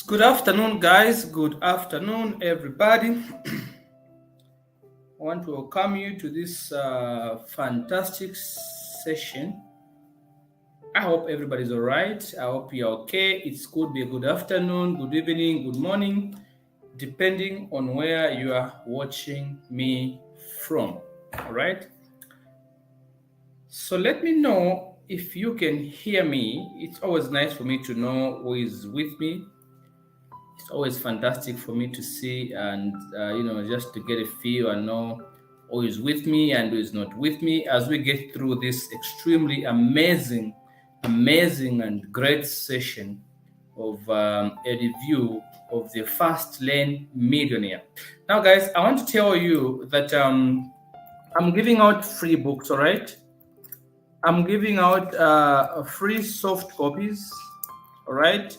Good afternoon, guys. Good afternoon, everybody. I want to welcome you to this fantastic session. I hope everybody's all right. I hope you're okay. It could be a good afternoon, good evening, good morning, depending on where you are watching me from. All right. So let me know if you can hear me. It's always nice for me to know who is with me. It's always fantastic for me to see and just to get a feel and know who is with me and who is not with me as we get through this extremely amazing and great session of a review of the Fastlane Millionaire. Now, guys, I want to tell you that I'm giving out free books. All right, I'm giving out free soft copies. All right,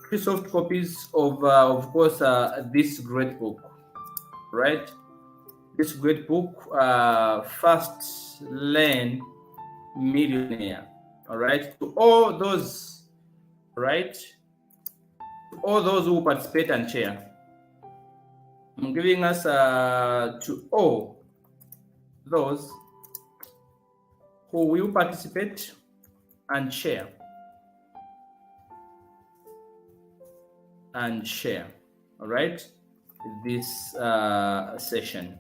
free soft copies of course, this great book, right? This great book, Fastlane Millionaire. All right, to all those, right? To all those who participate and share, I'm giving us to all those who will participate and share. All right, this session,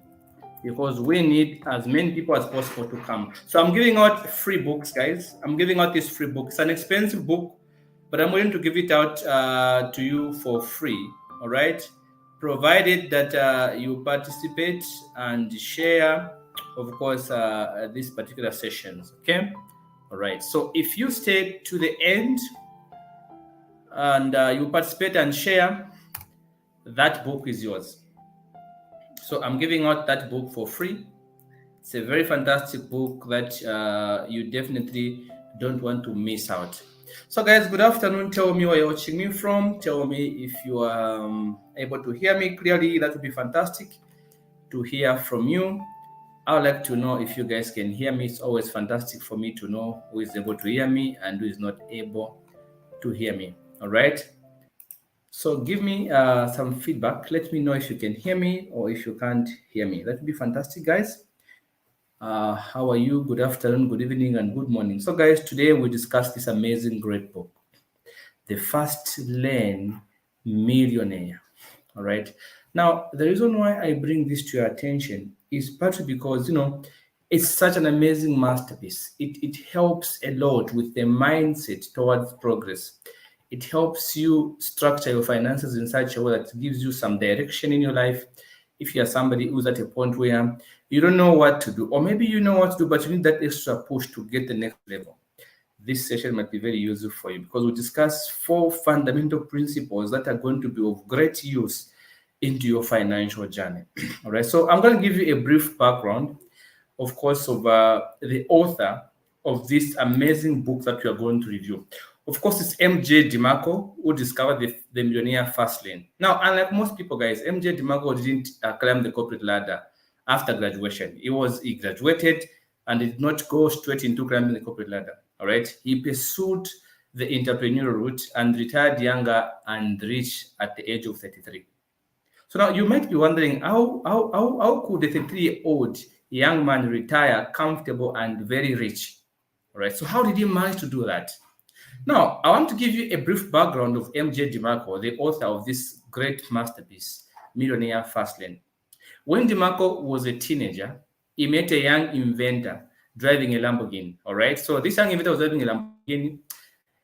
because we need as many people as possible to come. So I'm giving out free books, guys. I'm giving out this free book. It's an expensive book, but I'm going to give it out to you for free. All right, provided that you participate and share, of course, these particular sessions. Okay. All right, so if you stay to the end and you participate and share, that book is yours. So I'm giving out that book for free. It's a very fantastic book that you definitely don't want to miss out. So, guys, good afternoon. Tell me where you're watching me from. Tell me if you are able to hear me clearly. That would be fantastic to hear from you. I would like to know if you guys can hear me. It's always fantastic for me to know who is able to hear me and who is not able to hear me. All right. So give me some feedback. Let me know if you can hear me or if you can't hear me. That would be fantastic, guys. How are you? Good afternoon, good evening, and good morning. So, guys, today we discuss this amazing, great book, The Fastlane Millionaire. All right. Now, the reason why I bring this to your attention is partly because, it's such an amazing masterpiece. It helps a lot with the mindset towards progress. It helps you structure your finances in such a way that gives you some direction in your life. If you are somebody who's at a point where you don't know what to do, or maybe you know what to do, but you need that extra push to get the next level, this session might be very useful for you because we discuss 4 fundamental principles that are going to be of great use into your financial journey. All right, so I'm going to give you a brief background, of course, of the author of this amazing book that we are going to review. Of course, it's MJ DeMarco who discovered the millionaire Fastlane. Now, unlike most people, guys, MJ DeMarco didn't climb the corporate ladder after graduation. He graduated and did not go straight into climbing the corporate ladder. All right, he pursued the entrepreneurial route and retired younger and rich at the age of 33. So now you might be wondering how could a 33-year-old young man retire comfortable and very rich? All right, so how did he manage to do that? Now, I want to give you a brief background of MJ DeMarco, the author of this great masterpiece, Millionaire Fastlane. When DeMarco was a teenager, he met a young inventor driving a Lamborghini. All right, so this young inventor was driving a Lamborghini.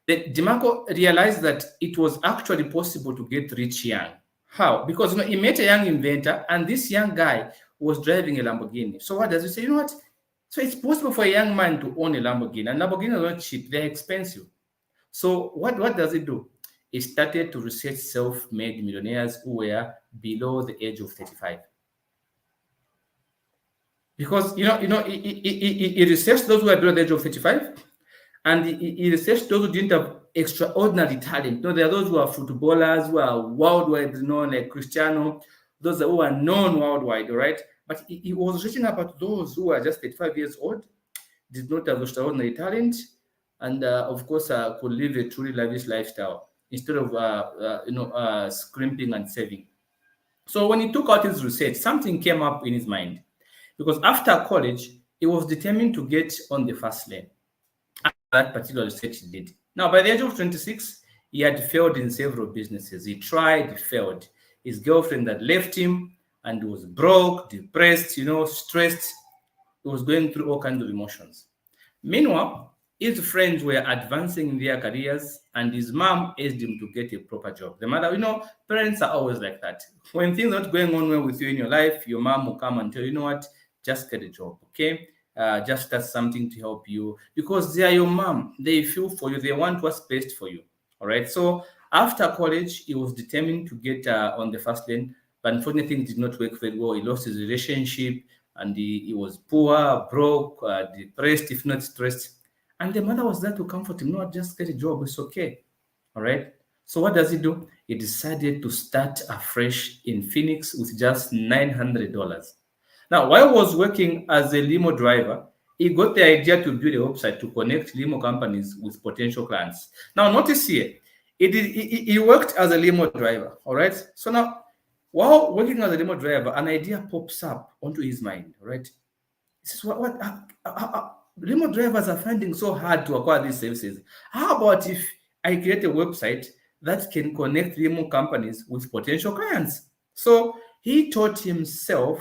Then DeMarco realized that it was actually possible to get rich young. How? Because he met a young inventor, and this young guy was driving a Lamborghini. So what does he say? You know what? So it's possible for a young man to own a Lamborghini, and Lamborghinis are not cheap; they're expensive. So what does it do? It started to research self-made millionaires who were below the age of 35. Because he researched those who were below the age of 35, and he researched those who didn't have extraordinary talent. There are those who are footballers who are worldwide known, like Cristiano, those who are known worldwide, all right? But he was reaching about those who are just 35 years old, did not have extraordinary talent, and of course could live a truly lavish lifestyle. instead of scrimping and saving. So when he took out his research, something came up in his mind, because after college he was determined to get on the fast lane. That particular research he did. Now, by the age of 26, he had failed in several businesses. He tried, failed. His girlfriend had left him, and he was broke, depressed, stressed. He was going through all kinds of emotions. Meanwhile, his friends were advancing in their careers, and his mom urged him to get a proper job. The mother, parents are always like that. When things are not going on well with you in your life, your mom will come and tell you, what, just get a job, okay? Just start something to help you, because they are your mom. They feel for you. They want what's best for you. All right. So after college, he was determined to get on the fast lane, but unfortunately, things did not work very well. He lost his relationship, and he was poor, broke, depressed, if not stressed. And the mother was there to comfort him. No, just get a job. It's okay. All right. So what does he do? He decided to start afresh in Phoenix with just $900. Now, while he was working as a limo driver, he got the idea to build a website to connect limo companies with potential clients. Now, notice here, he worked as a limo driver, all right? So now, while working as a limo driver, an idea pops up onto his mind, all right? He says, limo drivers are finding so hard to acquire these services. How about if I create a website that can connect limo companies with potential clients? So he taught himself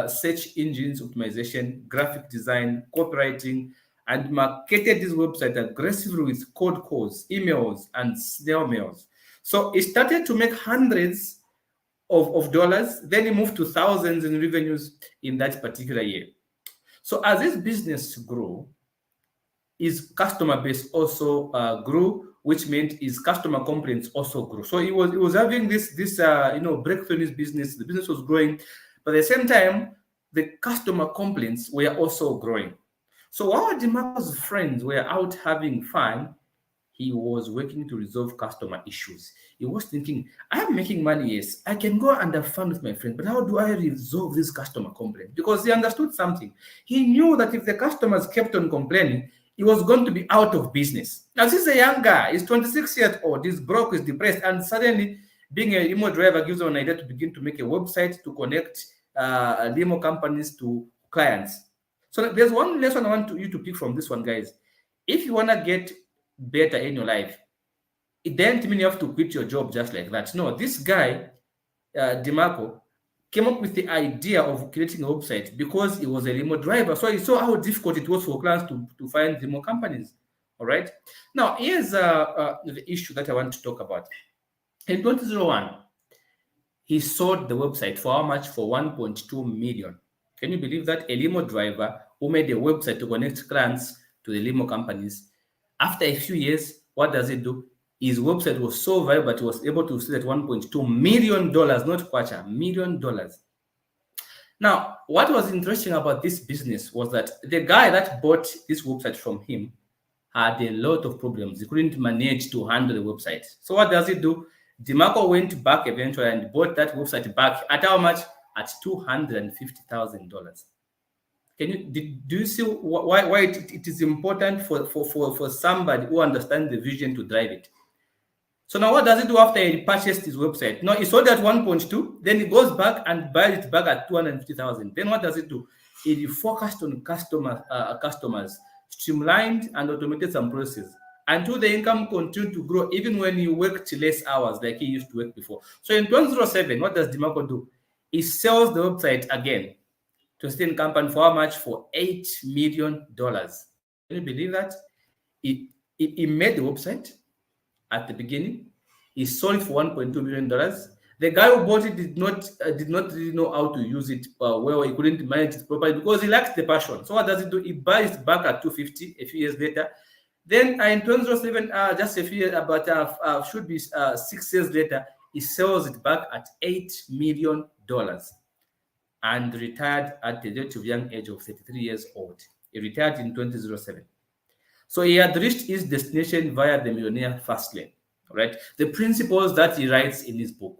search engines optimization, graphic design, copywriting, and marketed this website aggressively with cold calls, emails, and snail mails. So he started to make hundreds of dollars. Then he moved to thousands in revenues in that particular year. So as his business grew, his customer base also grew, which meant his customer complaints also grew. So he was having this breakthrough in his business. The business was growing. But at the same time, the customer complaints were also growing. So while DeMarco's friends were out having fun, he was working to resolve customer issues. He was thinking, I'm making money, yes. I can go and have fun with my friends, but how do I resolve this customer complaint? Because he understood something. He knew that if the customers kept on complaining, he was going to be out of business. Now, this is a young guy. He's 26 years old. He's broke, he's depressed, and suddenly being a limo driver gives him an idea to begin to make a website to connect limo companies to clients. So there's one lesson I want you to pick from this one, guys. If you want to get better in your life, it doesn't mean you have to quit your job just like that. No, this guy, DeMarco, came up with the idea of creating a website because he was a limo driver. So he saw how difficult it was for clients to find limo companies. All right. Now, here's the issue that I want to talk about. In 2001, he sold the website for how much? For 1.2 million. Can you believe that? A limo driver who made a website to connect clients to the limo companies. After a few years, what does it do? His website was so valuable that he was able to sell at $1.2 million, not quarter, $1 million. Now, what was interesting about this business was that the guy that bought this website from him had a lot of problems. He couldn't manage to handle the website. So what does he do? DeMarco went back eventually and bought that website back at how much? At $250,000. Do you see why it is important for somebody who understands the vision to drive it? So now what does he do after he purchased his website? No, he sold at 1.2, then he goes back and buys it back at 250,000. Then what does it do? He focused on customers, streamlined and automated some processes until the income continued to grow, even when he worked less hours like he used to work before. So in 2007, what does DeMarco do? He sells the website again to a certain company for how much? For $8 million. Can you believe that? He made the website at the beginning. He sold it for $1.2 million. The guy who bought it did not really know how to use it well. He couldn't manage it properly because he lacked the passion. So what does he do? He buys it back at $250 a few years later. Then in 2007, just a few years, about should be 6 years later, he sells it back at $8 million and retired at the relatively young age of 33 years old. He retired in 2007. So he had reached his destination via the Millionaire Fastlane. Right? The principles that he writes in his book,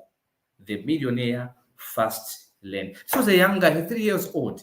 The Millionaire Fastlane. So the young guy, 33 years old.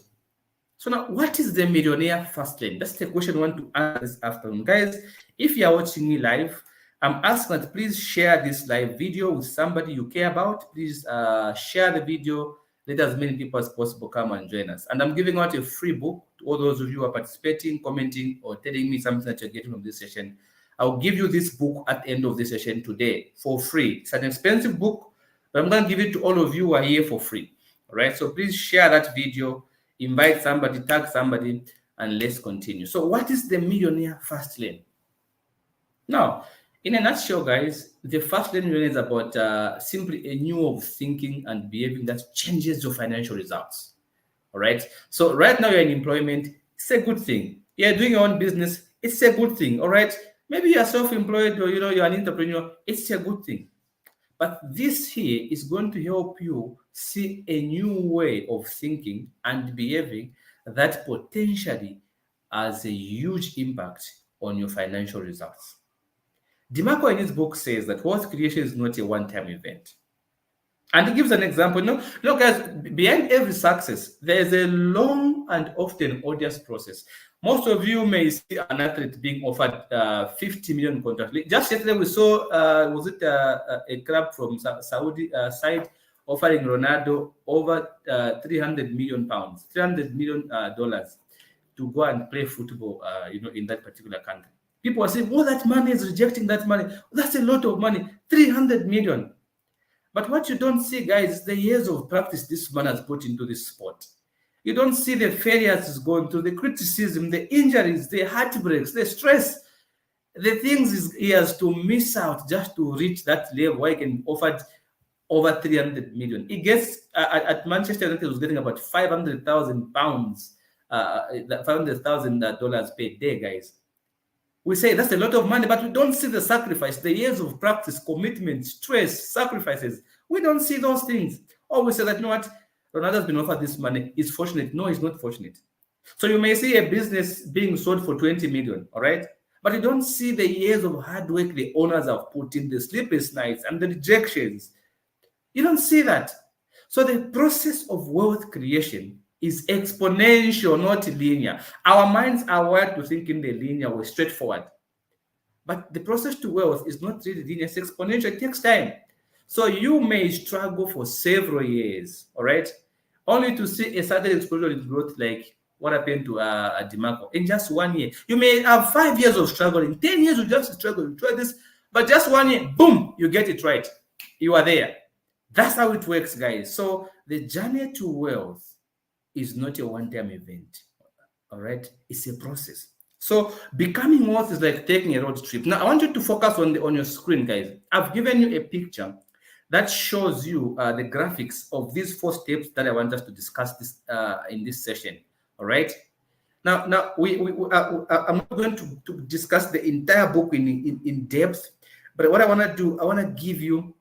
So now, what is the Millionaire Fastlane? That's the question I want to answer this afternoon. Guys, if you are watching me live, I'm asking that please share this live video with somebody you care about. Please share the video. Let as many people as possible come and join us. And I'm giving out a free book to all those of you who are participating, commenting, or telling me something that you're getting from this session. I'll give you this book at the end of the session today for free. It's an expensive book, but I'm going to give it to all of you who are here for free. All right. So please share that video, invite somebody, tag somebody, and let's continue. So, what is the Millionaire Fastlane? Now, in a nutshell, guys, the Fastlane Millionaire is about simply a new way of thinking and behaving that changes your financial results. All right. So, right now you're in employment, it's a good thing. You're doing your own business, it's a good thing. All right. Maybe you're self-employed or you're an entrepreneur, it's a good thing. But this here is going to help you see a new way of thinking and behaving that potentially has a huge impact on your financial results. DeMarco in his book says that wealth creation is not a one-time event. And he gives an example. Look, guys, behind every success, there's a long and often odious process. Most of you may see an athlete being offered 50 million contract. Just yesterday, we saw, a club from Saudi side offering Ronaldo over 300 million pounds, $300 million to go and play football, in that particular country. People are saying, "Oh, that money is rejecting that money. That's a lot of money, 300 million." But what you don't see, guys, is the years of practice this man has put into this sport. You don't see the failures he's going through, the criticism, the injuries, the heartbreaks, the stress, the things he has to miss out just to reach that level where he can offer over 300 million. He gets at Manchester United, he was getting about 500,000 pounds, $500,000 per day, guys. We say that's a lot of money, but we don't see the sacrifice, the years of practice, commitment, stress, sacrifices. We don't see those things. Or we say that, you know what, Ronaldo's been offered this money. He's fortunate. No, he's not fortunate. So you may see a business being sold for 20 million, all right? But you don't see the years of hard work the owners have put in, the sleepless nights and the rejections. You don't see that. So the process of wealth creation is exponential, not linear. Our minds are wired to think in the linear way, straightforward. But the process to wealth is not really linear, it's exponential, it takes time. So you may struggle for several years, all right, only to see a sudden explosion in growth like what happened to DeMarco in just 1 year. You may have 5 years of struggling, 10 years of just struggle, you try this, but just 1 year, boom, you get it right. You are there. That's how it works, guys. So the journey to wealth is not a one-time event, all right? It's a process. So becoming wealth is like taking a road trip. Now, I want you to focus on your screen, guys. I've given you a picture that shows you the graphics of these 4 steps that I want us to discuss this in this session, all right? Now, I'm not going to discuss the entire book in depth, but what I want to do, I want to give you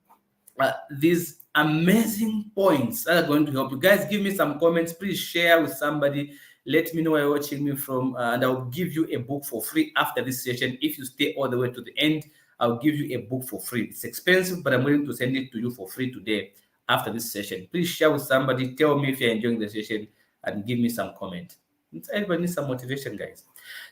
these amazing points that are going to help you. Guys, give me some comments. Please share with somebody. Let me know where you're watching me from, and I'll give you a book for free after this session. If you stay all the way to the end, I'll give you a book for free. It's expensive, but I'm willing to send it to you for free today after this session. Please share with somebody. Tell me if you're enjoying the session and give me some comment. Everybody needs some motivation, guys.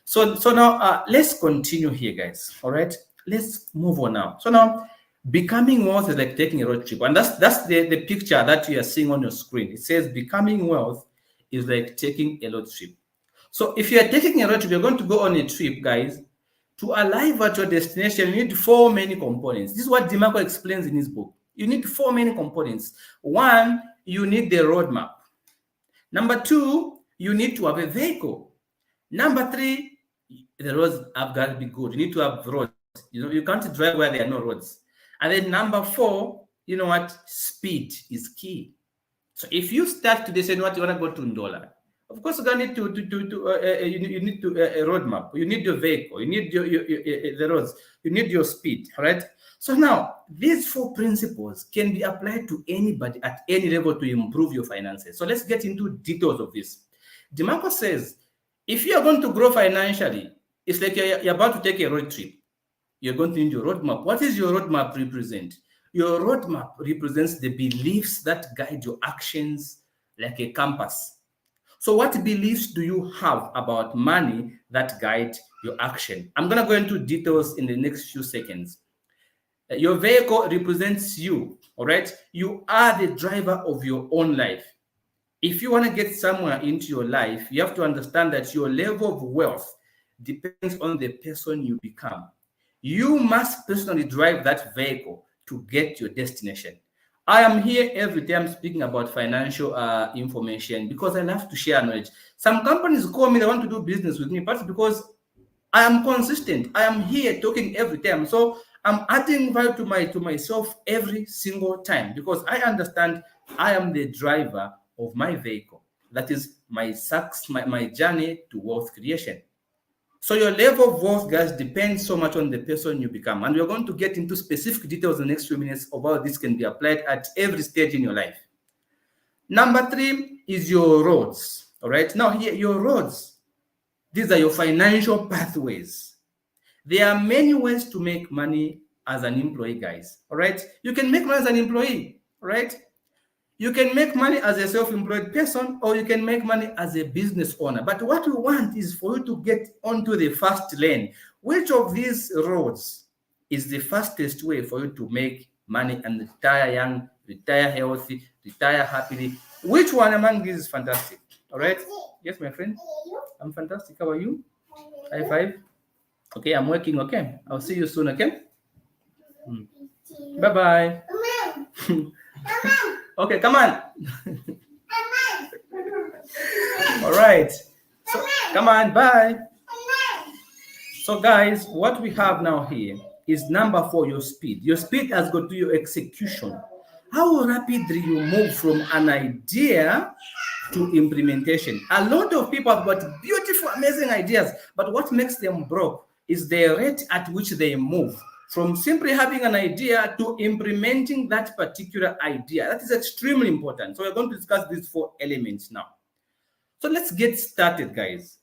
So now let's continue here, guys. All right, let's move on now. So now, becoming wealth is like taking a road trip, and that's the picture that you are seeing on your screen. It says becoming wealth is like taking a road trip. So if you are taking a road trip, you're going to go on a trip, guys. To arrive at your destination, you need 4 main components. This is what DeMarco explains in his book. You need 4 main components. 1, you need the roadmap. Number 2, you need to have a vehicle. Number 3, the roads have got to be good. You need to have roads. You can't drive where there are no roads. And then number 4, you know what? Speed is key. So if you start today saying what you want to go to Ndola, of course you're gonna need you need a roadmap. You need your vehicle. You need the roads. You need your speed. All right. So now these 4 principles can be applied to anybody at any level to improve your finances. So let's get into details of this. DeMarco says, if you are going to grow financially, it's like you're about to take a road trip. You're going to need your roadmap. What does your roadmap represent? Your roadmap represents the beliefs that guide your actions like a compass. So what beliefs do you have about money that guide your action? I'm going to go into details in the next few seconds. Your vehicle represents you, all right? You are the driver of your own life. If you want to get somewhere into your life, you have to understand that your level of wealth depends on the person you become. You must personally drive that vehicle to get your destination. I am here every day I'm speaking about financial information because I love to share knowledge. Some companies call me, they want to do business with me, but because I am consistent. I am here talking every time. So I'm adding value to myself every single time because I understand I am the driver of my vehicle. That is my journey to wealth creation. So your level of wealth, guys, depends so much on the person you become. And we're going to get into specific details in the next few minutes of how this can be applied at every stage in your life. Number 3 is your roads. All right. Now here, your roads. These are your financial pathways. There are many ways to make money as an employee, guys. All right. You can make money as an employee, right? You can make money as a self-employed person, or you can make money as a business owner. But what we want is for you to get onto the fast lane. Which of these roads is the fastest way for you to make money and retire young, retire healthy, retire happily? Which one among these is fantastic? All right. Yes, my friend. I'm fantastic. How are you? High five. Okay, I'm working. Okay, I'll see you soon. Okay. Bye-bye. Okay, come on. All right. So, come on, bye. So, guys, what we have now here is number 4, your speed. Your speed has got to your execution. How rapidly you move from an idea to implementation. A lot of people have got beautiful, amazing ideas, but what makes them broke is the rate at which they move from simply having an idea to implementing that particular idea. That is extremely important. So we're going to discuss these 4 elements now. So let's get started, guys.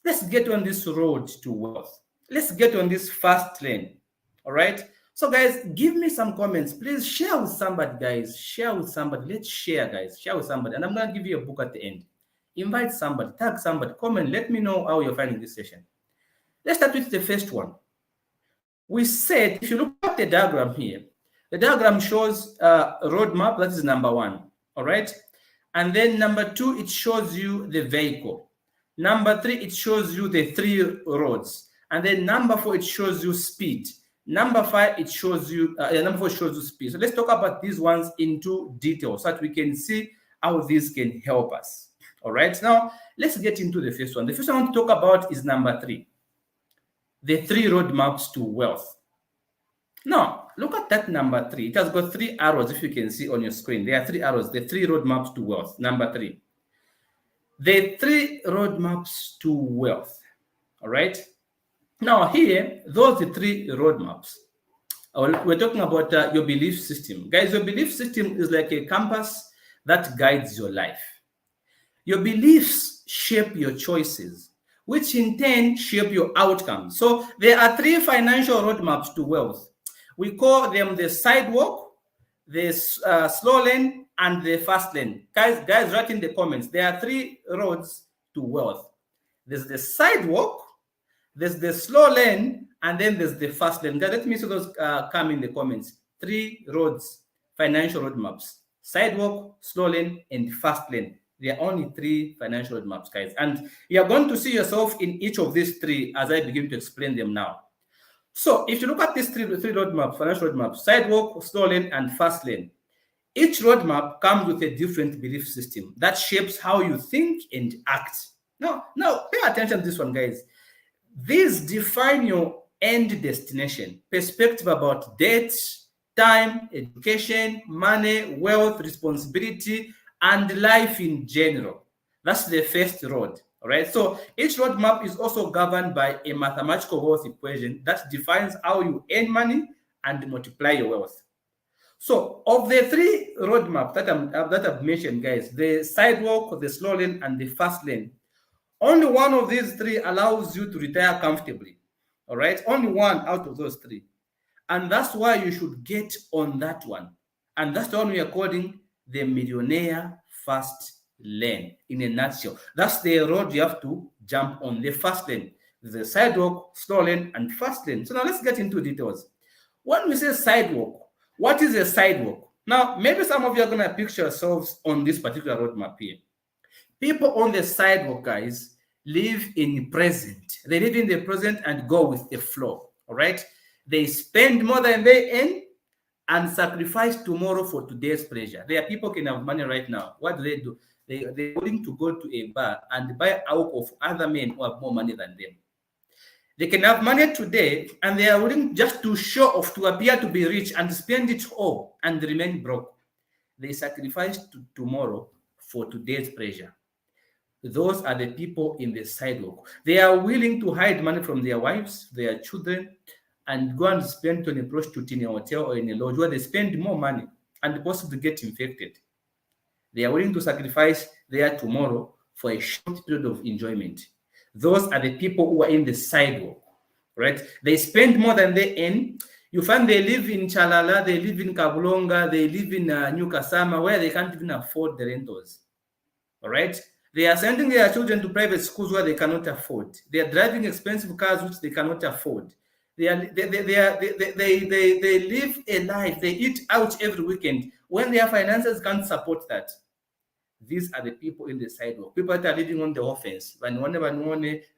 Let's get on this road to wealth. Let's get on this fast lane. All right. So guys, give me some comments. Please share with somebody, guys. Share with somebody. Let's share, guys. Share with somebody. And I'm going to give you a book at the end. Invite somebody, tag somebody, comment. Let me know how you're finding this session. Let's start with the first one. We said, if you look at the diagram here, the diagram shows a roadmap. That is number 1. All right. And then number 2, it shows you the vehicle. Number 3, it shows you the 3 roads. And then number 4, it shows you speed. Number 5, it shows you, number 4 shows you speed. So let's talk about these ones into detail so that we can see how these can help us. All right. Now, let's get into the first one. The first one I want to talk about is number 3. The 3 roadmaps to wealth. Now, look at that number 3. It has got 3 arrows, if you can see on your screen. There are 3 arrows, the 3 roadmaps to wealth. Number 3. The 3 roadmaps to wealth. All right. Now, here, those are the 3 roadmaps. We're talking about your belief system. Guys, your belief system is like a compass that guides your life. Your beliefs shape your choices, which in turn shape your outcomes. So there are 3 financial roadmaps to wealth. We call them the sidewalk, the slow lane, and the fast lane. Guys, write in the comments. There are 3 roads to wealth. There's the sidewalk, there's the slow lane, and then there's the fast lane. Guys, let me see those come in the comments. 3 roads, financial roadmaps: sidewalk, slow lane, and fast lane. There are only 3 financial roadmaps, guys. And you're going to see yourself in each of these 3 as I begin to explain them now. So if you look at these 3 roadmaps, financial roadmaps: sidewalk, slow lane, and fast lane, each roadmap comes with a different belief system that shapes how you think and act. Now pay attention to this one, guys. These define your end destination, perspective about debt, time, education, money, wealth, responsibility, and life in general. That's the first road. All right. So each roadmap is also governed by a mathematical wealth equation that defines how you earn money and multiply your wealth. So of the 3 roadmaps that I've mentioned, guys, the sidewalk, the slow lane, and the fast lane, only one of these 3 allows you to retire comfortably. All right. Only one out of those 3. And that's why you should get on that one. And that's the one we are calling the millionaire fast lane in a nutshell. That's the road you have to jump on, the fast lane. The sidewalk, slow lane, and fast lane. So now let's get into details. When we say sidewalk, what is a sidewalk? Now, maybe some of you are going to picture yourselves on this particular roadmap here. People on the sidewalk, guys, live in present. They live in the present and go with the flow. All right. They spend more than they earn and sacrifice tomorrow for today's pleasure. There are people can have money right now. What do? They're willing to go to a bar and buy alcohol of other men who have more money than them. They can have money today and they are willing just to show off, to appear to be rich and spend it all and remain broke. They sacrifice tomorrow for today's pleasure. Those are the people in the sidewalk. They are willing to hide money from their wives, their children, and go and spend on a prostitute in a hotel or in a lodge where they spend more money and possibly get infected. They are willing to sacrifice their tomorrow for a short period of enjoyment. Those are the people who are in the sidewalk, right? They spend more than they earn. You find they live in Chalala, they live in Kabulonga, they live in New Kasama, where they can't even afford the rentals, all right? They are sending their children to private schools where they cannot afford. They are driving expensive cars which they cannot afford. They live a life. They eat out every weekend when their finances can't support that. These are the people in the sidewalk. People that are living on the offense. But whenever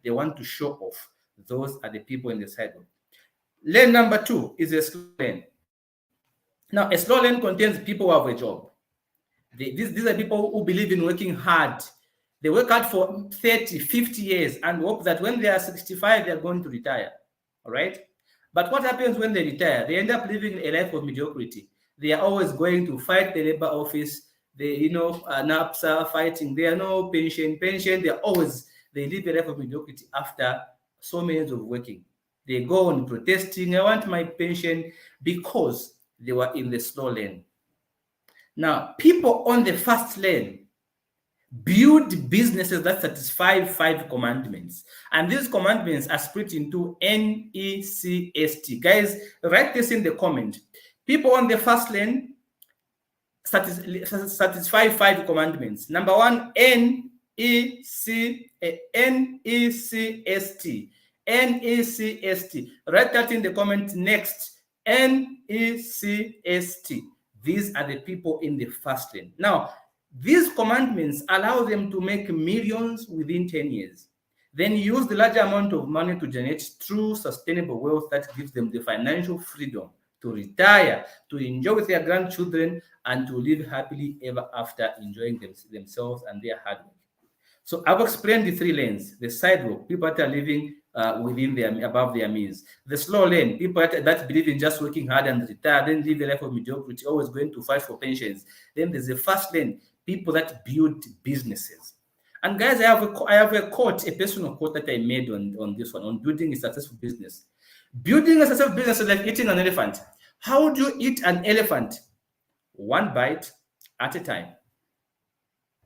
they want to show off. Those are the people in the sidewalk. Lane number 2 is a slow lane. Now, a slow lane contains people who have a job. These are people who believe in working hard. They work hard for 30, 50 years and hope that when they are 65, they are going to retire. All right? But what happens when they retire? They end up living a life of mediocrity. They are always going to fight the labor office. They, NAPSA fighting. There are no pension. They live a life of mediocrity after so many years of working. They go on protesting. I want my pension, because they were in the slow lane. Now, people on the fast lane build businesses that satisfy 5 commandments. And these commandments are split into NECST. Guys, write this in the comment. People on the fast lane satisfy 5 commandments. Number 1, NECST. NECST. Write that in the comment next. NECST. These are the people in the fast lane. Now, these commandments allow them to make millions within 10 years. Then use the larger amount of money to generate true sustainable wealth that gives them the financial freedom to retire, to enjoy with their grandchildren, and to live happily ever after, enjoying themselves and their hard work. So I've explained the 3 lanes. The sidewalk, people that are living above their means. The slow lane, people that believe in just working hard and retire, then live a life of mediocrity, always going to fight for pensions. Then there's the fast lane, people that build businesses. And guys, I have a quote, a personal quote that I made on this one, on building a successful business. Building a successful business is like eating an elephant. How do you eat an elephant? 1 bite at a time.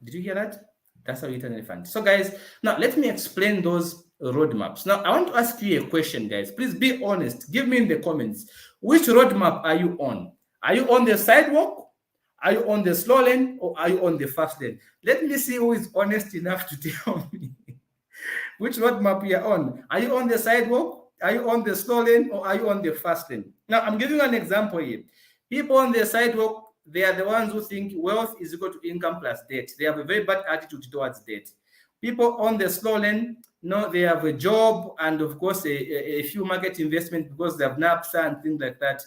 Did you hear that? That's how you eat an elephant. So guys, now let me explain those roadmaps. Now, I want to ask you a question, guys. Please be honest. Give me in the comments. Which roadmap are you on? Are you on the sidewalk? Are you on the slow lane? Or are you on the fast lane? Let me see who is honest enough to tell me which roadmap you are on. Are you on the sidewalk? Are you on the slow lane? Or are you on the fast lane? Now, I'm giving you an example here. People on the sidewalk, they are the ones who think wealth is equal to income plus debt. They have a very bad attitude towards debt. People on the slow lane, they have a job and, of course, a few market investment because they have NAPSA and things like that.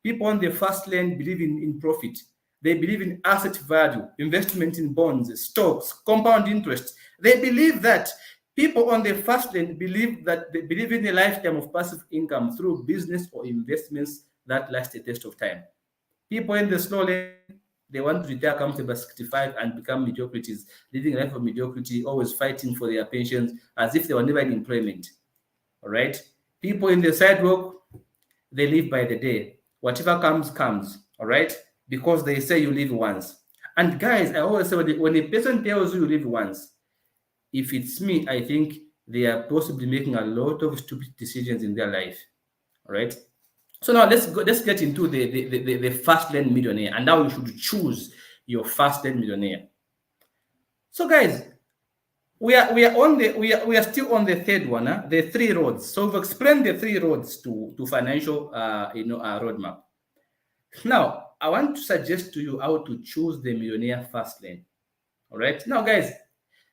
People on the fast lane believe in profit. They believe in asset value, investment in bonds, stocks, compound interest. They believe that. People on the fast lane believe in a lifetime of passive income through business or investments that last a test of time. People in the slow lane, they want to retire comfortable by 65 and become mediocrities, living a life of mediocrity, always fighting for their pensions as if they were never in employment. All right? People in the sidewalk, they live by the day. Whatever comes, comes. All right? Because they say you live once. And guys, I always say when a person tells you live once, if it's me, I think they are possibly making a lot of stupid decisions in their life. All right? So now let's get into the Fastlane Millionaire and how you should choose your Fastlane Millionaire. So guys, we are still on the third one, huh? The three roads. So we've explained the three roads to financial roadmap. Now I want to suggest to you how to choose the millionaire fast lane. All right. Now, guys,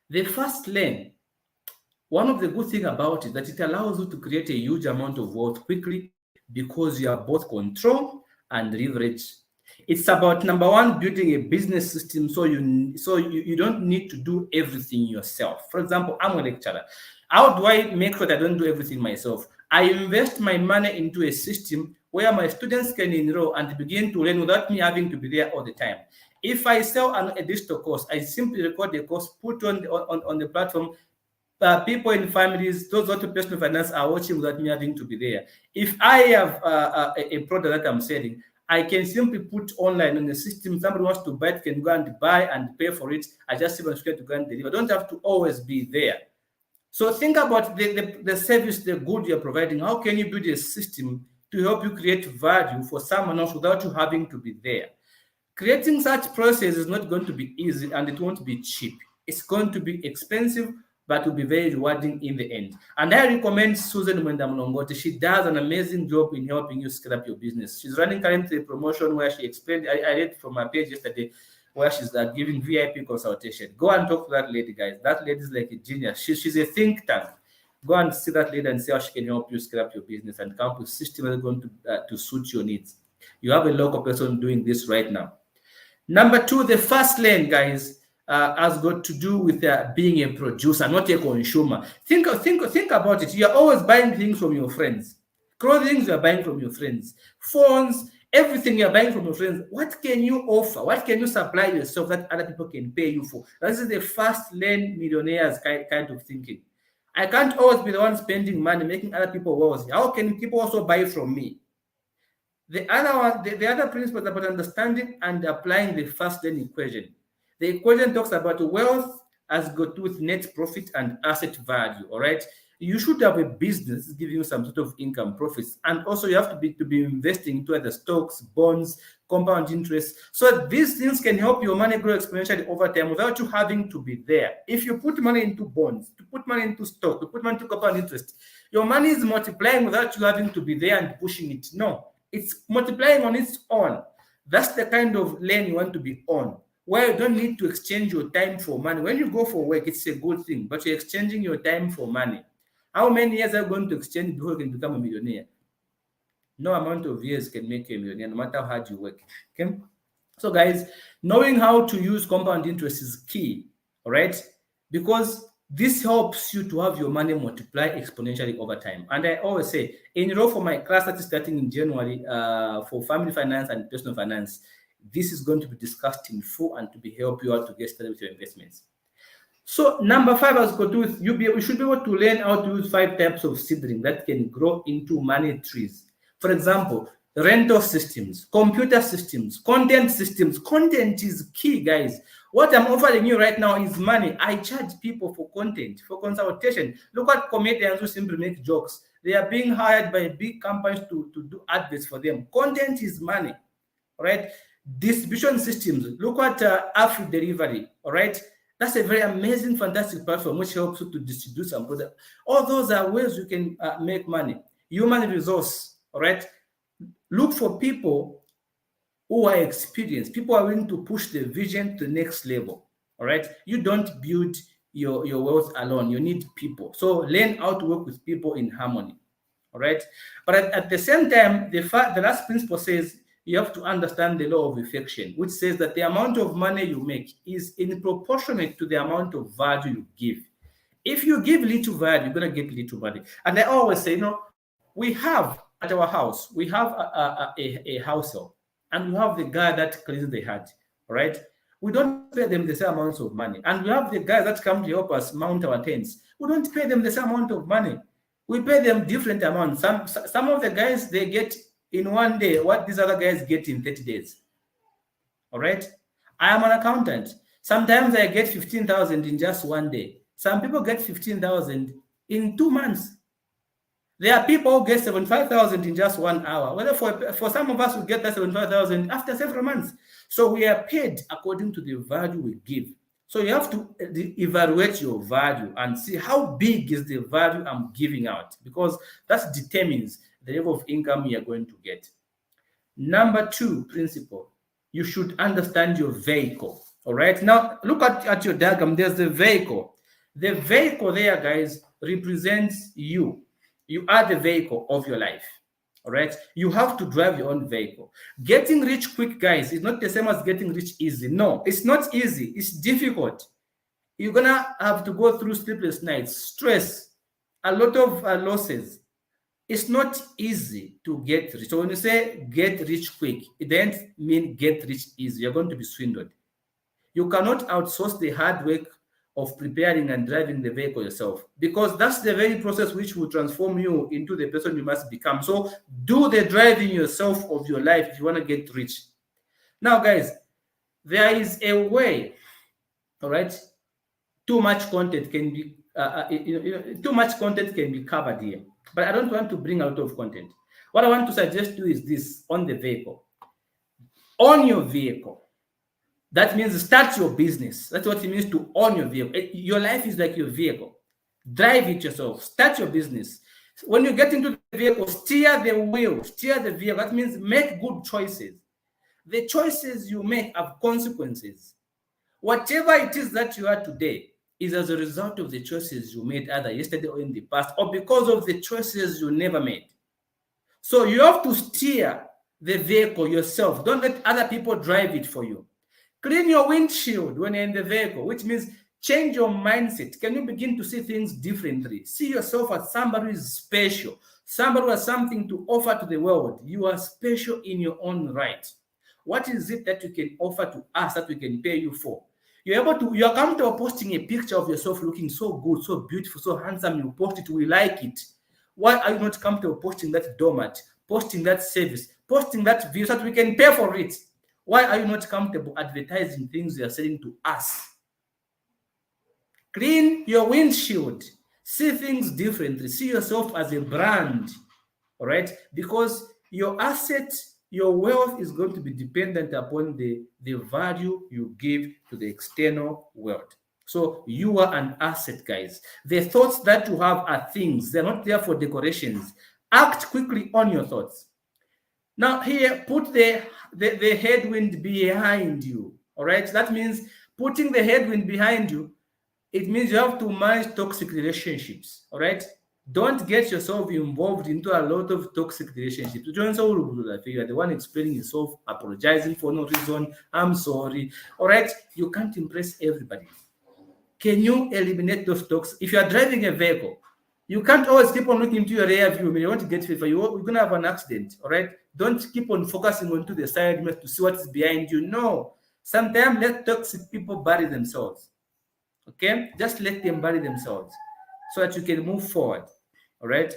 the fast lane, one of the good things about it that it allows you to create a huge amount of wealth quickly because you have both control and leverage. It's about number one, building a business system so you don't need to do everything yourself. For example, I'm a lecturer. How do I make sure that I don't do everything myself? I invest my money into a system where my students can enroll and begin to learn without me having to be there all the time. If I sell a digital course, I simply record the course, put on the platform. People in families, those who personal finance are watching without me having to be there. If I have a product that I'm selling, I can simply put online on the system. Somebody wants to buy it, can go and buy and pay for it. I just simply to go and deliver. I don't have to always be there. So think about the service, the good you're providing. How can you build a system to help you create value for someone else without you having to be there? Creating such process is not going to be easy and it won't be cheap. It's going to be expensive, but will be very rewarding in the end. And I recommend Susan Mwendamlongoti. She does an amazing job in helping you scale up your business. She's running currently a promotion where she explained, I read from her page yesterday, where she's giving VIP consultation. Go and talk to that lady, guys. That lady is like a genius. She's a think tank. Go and see that lady and see how she can help you scale up your business and come up with systems that are going to suit your needs. You have a local person doing this right now. Number two, the fast lane, guys, has got to do with being a producer, not a consumer. Think about it. You're always buying things from your friends. Clothing you're buying from your friends. Phones, everything you're buying from your friends. What can you offer? What can you supply yourself that other people can pay you for? This is the fast lane millionaires kind of thinking. I can't always be the one spending money, making other people wealthy. How can people also buy from me? The other one, the other principle is about understanding and applying the fast lane equation. The equation talks about wealth as got to with net profit and asset value. All right. You should have a business giving you some sort of income profits, and also you have to be investing into other stocks, bonds, compound interest. So these things can help your money grow exponentially over time without you having to be there. If you put money into bonds, to put money into stock, to put money into compound interest, your money is multiplying without you having to be there and pushing it. No, it's multiplying on its own. That's the kind of lane you want to be on, where you don't need to exchange your time for money. When you go for work, it's a good thing, but you're exchanging your time for money. How many years are you going to exchange before you can become a millionaire? No amount of years can make you a millionaire, no matter how hard you work. Okay. So, guys, knowing how to use compound interest is key, all right? Because this helps you to have your money multiply exponentially over time. And I always say, enroll for my class that is starting in January for family finance and personal finance. This is going to be discussed in full and to be help you out to get started with your investments. So number 5 has got to with you should be able to learn how to use 5 types of seedling that can grow into money trees. For example, rental systems, computer systems, content systems. Content is key, guys. What I'm offering you right now is money. I charge people for content, for consultation. Look at comedians who simply make jokes. They are being hired by big companies to do adverts for them. Content is money, all right? Distribution systems. Look at Afri Delivery, all right? That's a very amazing, fantastic platform which helps you to distribute some product. All those are ways you can make money. Human resource, all right? Look for people who are experienced. People are willing to push the vision to the next level, all right? You don't build your wealth alone. You need people. So learn how to work with people in harmony, all right? But at the same time, the last principle says you have to understand the law of affection, which says that the amount of money you make is in proportionate to the amount of value you give. If you give little value, you're going to get little money. And I always say, we have at our house, we have a house help, and we have the guy that cleans the hut, right? We don't pay them the same amounts of money. And we have the guys that come to help us mount our tents. We don't pay them the same amount of money. We pay them different amounts. Some of the guys, they get in one day what these other guys get in 30 days. All right. I am an accountant. Sometimes I get 15,000 in just one day. Some people get 15,000 in 2 months. There are people who get 75,000 in just 1 hour. Whether for some of us, we get that 75,000 after several months. So we are paid according to the value we give. So you have to evaluate your value and see how big is the value I'm giving out, because that determines the level of income you're going to get. Number two principle, you should understand your vehicle. All right. Now look at your diagram. There's the vehicle. The vehicle there, guys, represents you. You are the vehicle of your life. All right. You have to drive your own vehicle. Getting rich quick, guys, is not the same as getting rich easy. No, it's not easy. It's difficult. You're gonna have to go through sleepless nights, stress, a lot of losses. It's not easy to get rich. So when you say get rich quick, it doesn't mean get rich easy. You're going to be swindled. You cannot outsource the hard work of preparing and driving the vehicle yourself, because that's the very process which will transform you into the person you must become. So do the driving yourself of your life if you want to get rich. Now, guys, there is a way, all right? Too much content can be too much content can be covered here, but I don't want to bring a lot of content. What I want to suggest to you is this: on the vehicle, own your vehicle. That means start your business. That's what it means to own your vehicle. Your life is like your vehicle. Drive it yourself. Start your business. When you get into the vehicle, steer the wheel, steer the vehicle. That means make good choices. The choices you make have consequences. Whatever it is that you are today is as a result of the choices you made either yesterday or in the past, or because of the choices you never made. So you have to steer the vehicle yourself. Don't let other people drive it for you. Clean your windshield when you're in the vehicle, which means change your mindset. Can you begin to see things differently? See yourself as somebody who is special, somebody who has something to offer to the world. You are special in your own right. What is it that you can offer to us that we can pay you for? You're comfortable posting a picture of yourself looking so good, so beautiful, so handsome. You post it, we like it. Why are you not comfortable posting that doormat, posting that service, posting that video so that we can pay for it? Why are you not comfortable advertising things you are selling to us? Clean your windshield. See things differently. See yourself as a brand, all right? Because your asset, your wealth is going to be dependent upon the value you give to the external world. So you are an asset, guys. The thoughts that you have are things. They're not there for decorations. Act quickly on your thoughts. Now here, put the headwind behind you, all right? That means putting the headwind behind you, it means you have to manage toxic relationships, all right? Don't get yourself involved into a lot of toxic relationships. You are the one explaining yourself, apologizing for no reason. I'm sorry, all right? You can't impress everybody. Can you eliminate those toxic? If you are driving a vehicle, you can't always keep on looking to your rear view. When you want to get fit, you're going to have an accident, all right? Don't keep on focusing onto the side mirror to see what is behind you. No. Sometimes let toxic people bury themselves, okay? Just let them bury themselves so that you can move forward, all right?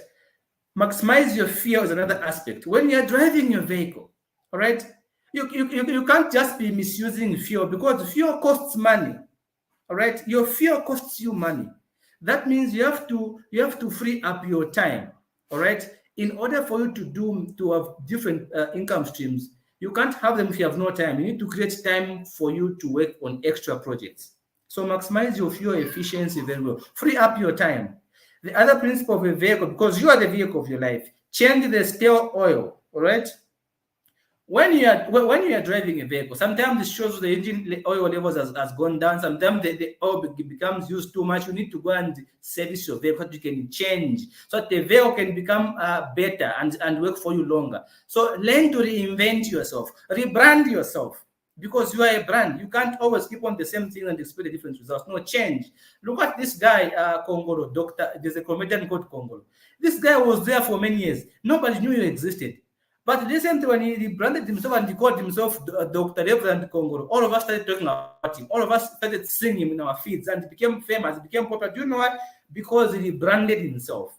Maximize your fear is another aspect. When you're driving your vehicle, all right, you can't just be misusing fear, because fear costs money, all right? Your fear costs you money. That means you have to free up your time, all right? In order for you to have different income streams, you can't have them if you have no time. You need to create time for you to work on extra projects. So maximize your fuel efficiency very well. Free up your time. The other principle of a vehicle, because you are the vehicle of your life, change the stale oil, all right? When you are driving a vehicle, sometimes it shows the engine oil levels has gone down. Sometimes the oil becomes used too much. You need to go and service your vehicle so that you can change, so that the vehicle can become better and work for you longer. So learn to reinvent yourself, rebrand yourself, because you are a brand. You can't always keep on the same thing and expect a different results. No, change. Look at this guy, Kongolo, doctor. There's a comedian called Kongolo. This guy was there for many years. Nobody knew he existed. But recently, when he rebranded himself and he called himself Dr. Reverend Kongolo, all of us started talking about him. All of us started seeing him in our feeds, and he became famous, he became popular. Do you know why? Because he rebranded himself.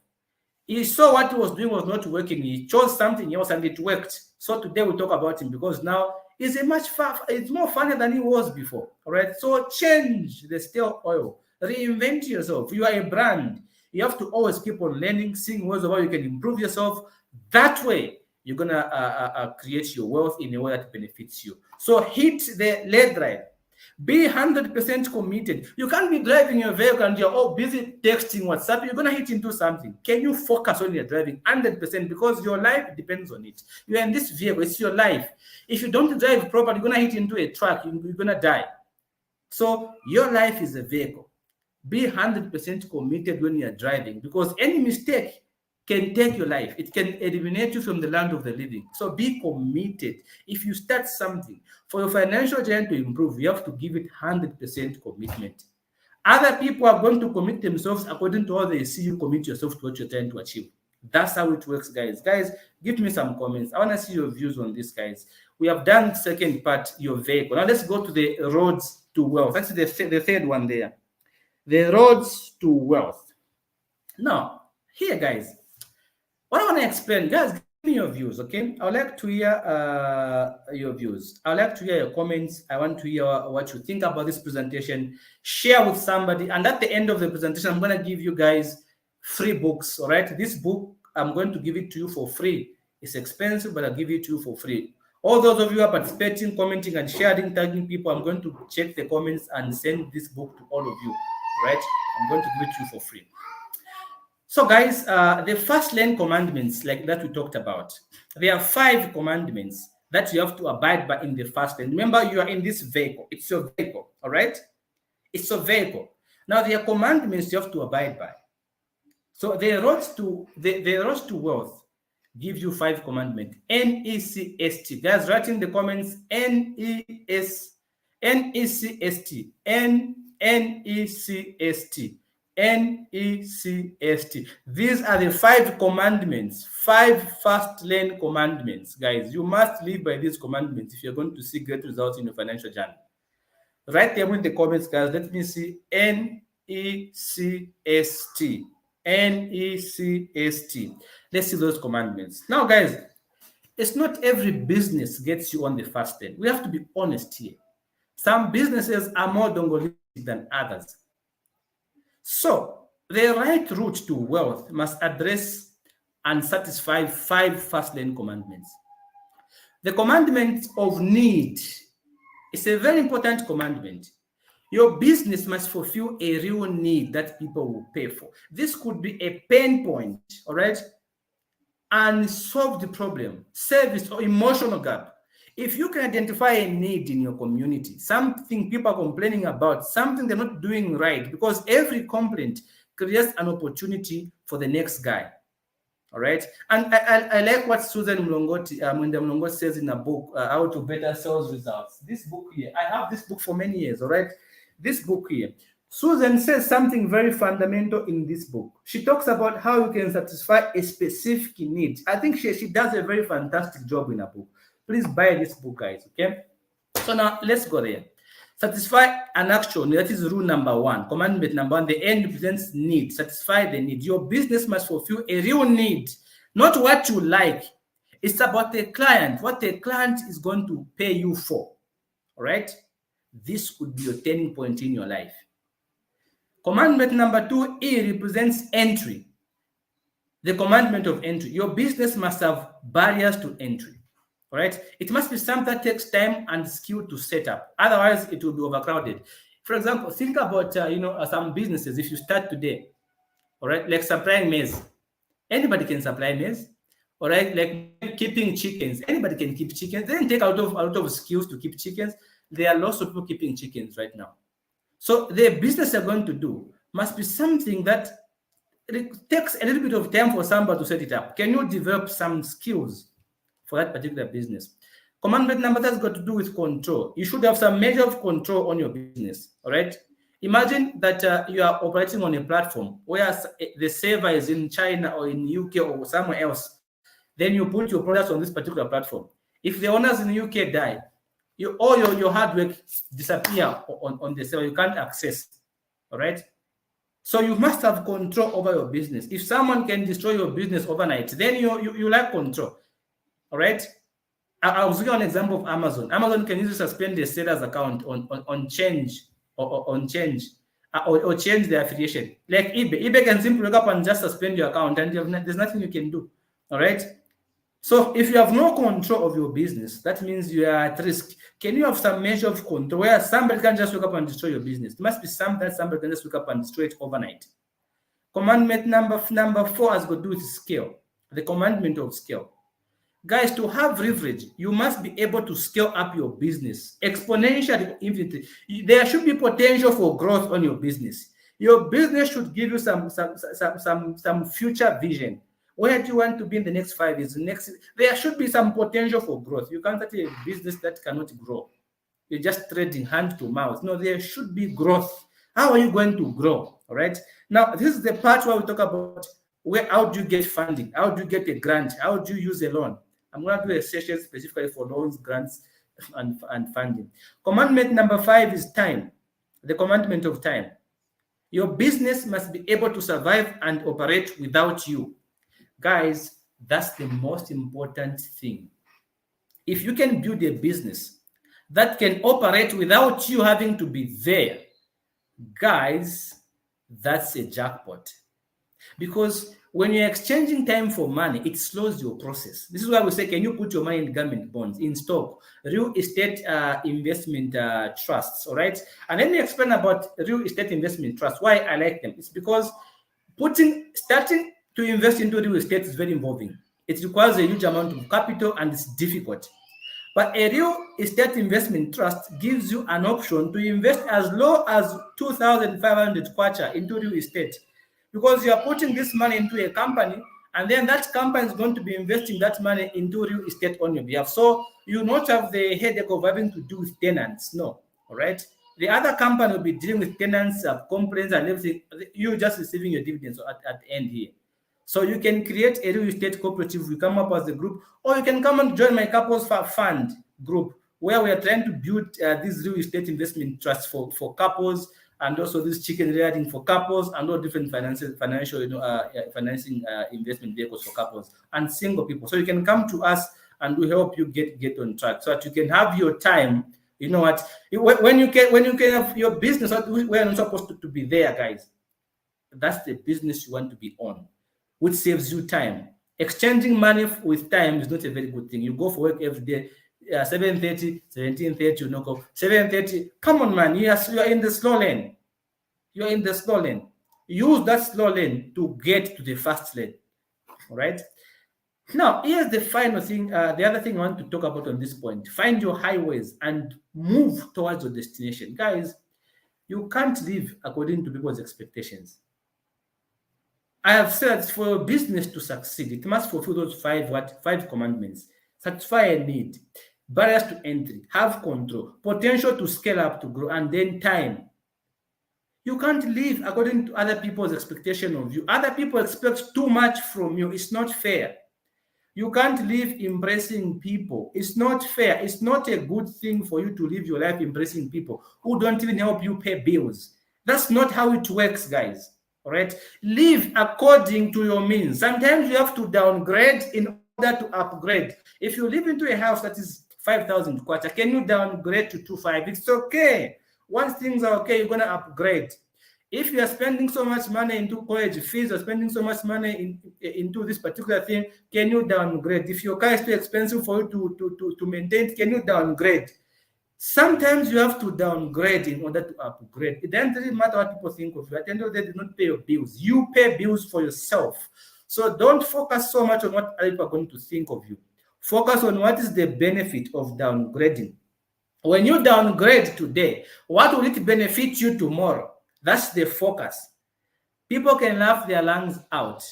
He saw what he was doing was not working. He chose something else and it worked. So today we talk about him because now he's it's more funny than he was before. All right. So change the stale oil. Reinvent yourself. You are a brand. You have to always keep on learning, seeing ways of how you can improve yourself. That way, you're gonna create your wealth in a way that benefits you. So hit the lead drive. Be 100% committed. You can't be driving your vehicle and you're all busy texting WhatsApp. You're going to hit into something. Can you focus on your driving 100%? Because your life depends on it. You're in this vehicle. It's your life. If you don't drive properly, you're going to hit into a truck. You're going to die. So your life is a vehicle. Be 100% committed when you're driving, because any mistake can take your life. It can eliminate you from the land of the living. So be committed. If you start something, for your financial journey to improve, you have to give it 100% commitment. Other people are going to commit themselves according to how they see you commit yourself to what you're trying to achieve. That's how it works, guys. Guys, give me some comments. I want to see your views on this, guys. We have done second part, your vehicle. Now let's go to the roads to wealth. That's the third one there. The roads to wealth. Now, here, guys, what I want to explain, guys, give me your views, okay? I would like to hear your views. I would like to hear your comments. I want to hear what you think about this presentation. Share with somebody. And at the end of the presentation, I'm going to give you guys free books, all right? This book, I'm going to give it to you for free. It's expensive, but I'll give it to you for free. All those of you who are participating, commenting, and sharing, tagging people, I'm going to check the comments and send this book to all of you, right? I'm going to give it to you for free. So, guys, the Fastlane commandments, like that we talked about, there are 5 commandments that you have to abide by in the Fastlane. Remember, you are in this vehicle. It's your vehicle, all right? It's your vehicle. Now, there are commandments you have to abide by. So, the roads to wealth give you 5 commandments. NECST. Guys, write in the comments NECST. NECST. NECST. These are the 5 commandments, 5 Fastlane commandments. Guys, you must live by these commandments if you're going to see great results in your financial journey. Write them in the comments, guys. Let me see. NECST. NECST. Let's see those commandments. Now, guys, it's not every business gets you on the Fastlane. We have to be honest here. Some businesses are more dongolitic than others. So, the right route to wealth must address and satisfy 5 Fastlane commandments. The commandment of need is a very important commandment. Your business must fulfill a real need that people will pay for. This could be a pain point, all right? And solve the problem, service, or emotional gap. If you can identify a need in your community, something people are complaining about, something they're not doing right, because every complaint creates an opportunity for the next guy. All right. And I like what Susan Mlongoti says in a book, How to Better Sales Results. This book here, I have this book for many years. All right. This book here, Susan says something very fundamental in this book. She talks about how you can satisfy a specific need. I think she does a very fantastic job in her book. Please buy this book, guys. Okay. So now let's go there. Satisfy an actual need. That is rule number 1. Commandment number 1. The end represents need. Satisfy the need. Your business must fulfill a real need, not what you like. It's about the client, what the client is going to pay you for. All right. This could be your turning point in your life. Commandment number 2, E, represents entry. The commandment of entry. Your business must have barriers to entry. All right. It must be something that takes time and skill to set up. Otherwise, it will be overcrowded. For example, think about some businesses. If you start today, all right, like supplying maize, anybody can supply maize. All right, like keeping chickens, anybody can keep chickens. They didn't take a lot of skills to keep chickens. There are lots of people keeping chickens right now. So the business you're going to do must be something that it takes a little bit of time for somebody to set it up. Can you develop some skills for that particular business? Commandment number 3 has got to do with control. You should have some measure of control on your business. All right. Imagine that you are operating on a platform where the server is in China or in UK or somewhere else. Then you put your products on this particular platform. If the owners in the UK die, all your hard work disappear on the server. You can't access. All right. So you must have control over your business. If someone can destroy your business overnight, then you lack control. All right. I was giving an example of Amazon. Amazon can easily suspend the seller's account on change or change the affiliation. Like eBay can simply wake up and just suspend your account, and there's nothing you can do. All right. So if you have no control of your business, that means you are at risk. Can you have some measure of control where somebody can just wake up and destroy your business? It must be something that somebody can just wake up and destroy it overnight. Commandment number 4 has got to do with scale. The commandment of scale. Guys, to have leverage, you must be able to scale up your business exponentially, infinitely. There should be potential for growth on your business. Your business should give you some future vision. Where do you want to be in the next 5 years? There should be some potential for growth. You can't start a business that cannot grow. You're just trading hand to mouth. No, there should be growth. How are you going to grow? All right. Now, this is the part where we talk about how do you get funding? How do you get a grant? How do you use a loan? I'm going to do a session specifically for loans, grants, and funding. Commandment number 5 is time. The commandment of time. Your business must be able to survive and operate without you. Guys, that's the most important thing. If you can build a business that can operate without you having to be there, guys, that's a jackpot. Because when you're exchanging time for money, it slows your process. This is why we say, can you put your money in government bonds, in stock, real estate investment trusts, all right? And let me explain about real estate investment trusts, why I like them. It's because starting to invest into real estate is very involving. It requires a huge amount of capital and it's difficult. But a real estate investment trust gives you an option to invest as low as 2,500 kwacha into real estate, because you are putting this money into a company, and then that company is going to be investing that money into real estate on your behalf. So you not have the headache of having to do with tenants. No, all right. The other company will be dealing with tenants, complaints, and everything. You're just receiving your dividends at the end here. So you can create a real estate cooperative. We come up as a group, or you can come and join my couples fund group, where we are trying to build these real estate investment trusts for couples, and also this chicken rearing for couples, and all different financial financing investment vehicles for couples and single people. So you can come to us and we help you get on track, so that you can have your time. You know what? When you can have your business, we're not supposed to be there, guys. That's the business you want to be on, which saves you time. Exchanging money with time is not a very good thing. You go for work every day, 7:30, 17:30, you knock off. 7:30, come on, man, you are in the slow lane. You're in the slow lane. Use that slow lane to get to the fast lane, all right? Now, here's the final thing, the other thing I want to talk about on this point. Find your highways and move towards your destination. Guys, you can't live according to people's expectations. I have said for your business to succeed, it must fulfill those five commandments. Satisfy a need, barriers to entry, have control, potential to scale up, to grow, and then time. You can't live according to other people's expectation of you. Other people expect too much from you. It's not fair. You can't live embracing people. It's not fair. It's not a good thing for you to live your life embracing people who don't even help you pay bills. That's not how it works, guys. All right? Live according to your means. Sometimes you have to downgrade in order to upgrade. If you live into a house that is 5,000 kwacha, can you downgrade to 2.5? It's okay. Once things are okay, you're going to upgrade. If you are spending so much money into college fees, or spending so much money into this particular thing, can you downgrade? If your car is too expensive for you to maintain, can you downgrade? Sometimes you have to downgrade in order to upgrade. It doesn't really matter what people think of you. At the end of the day, they don't pay your bills. You pay bills for yourself. So don't focus so much on what other people are going to think of you. Focus on what is the benefit of downgrading. When you downgrade today, what will it benefit you tomorrow? That's the focus. People can laugh their lungs out.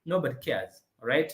Nobody cares, all right?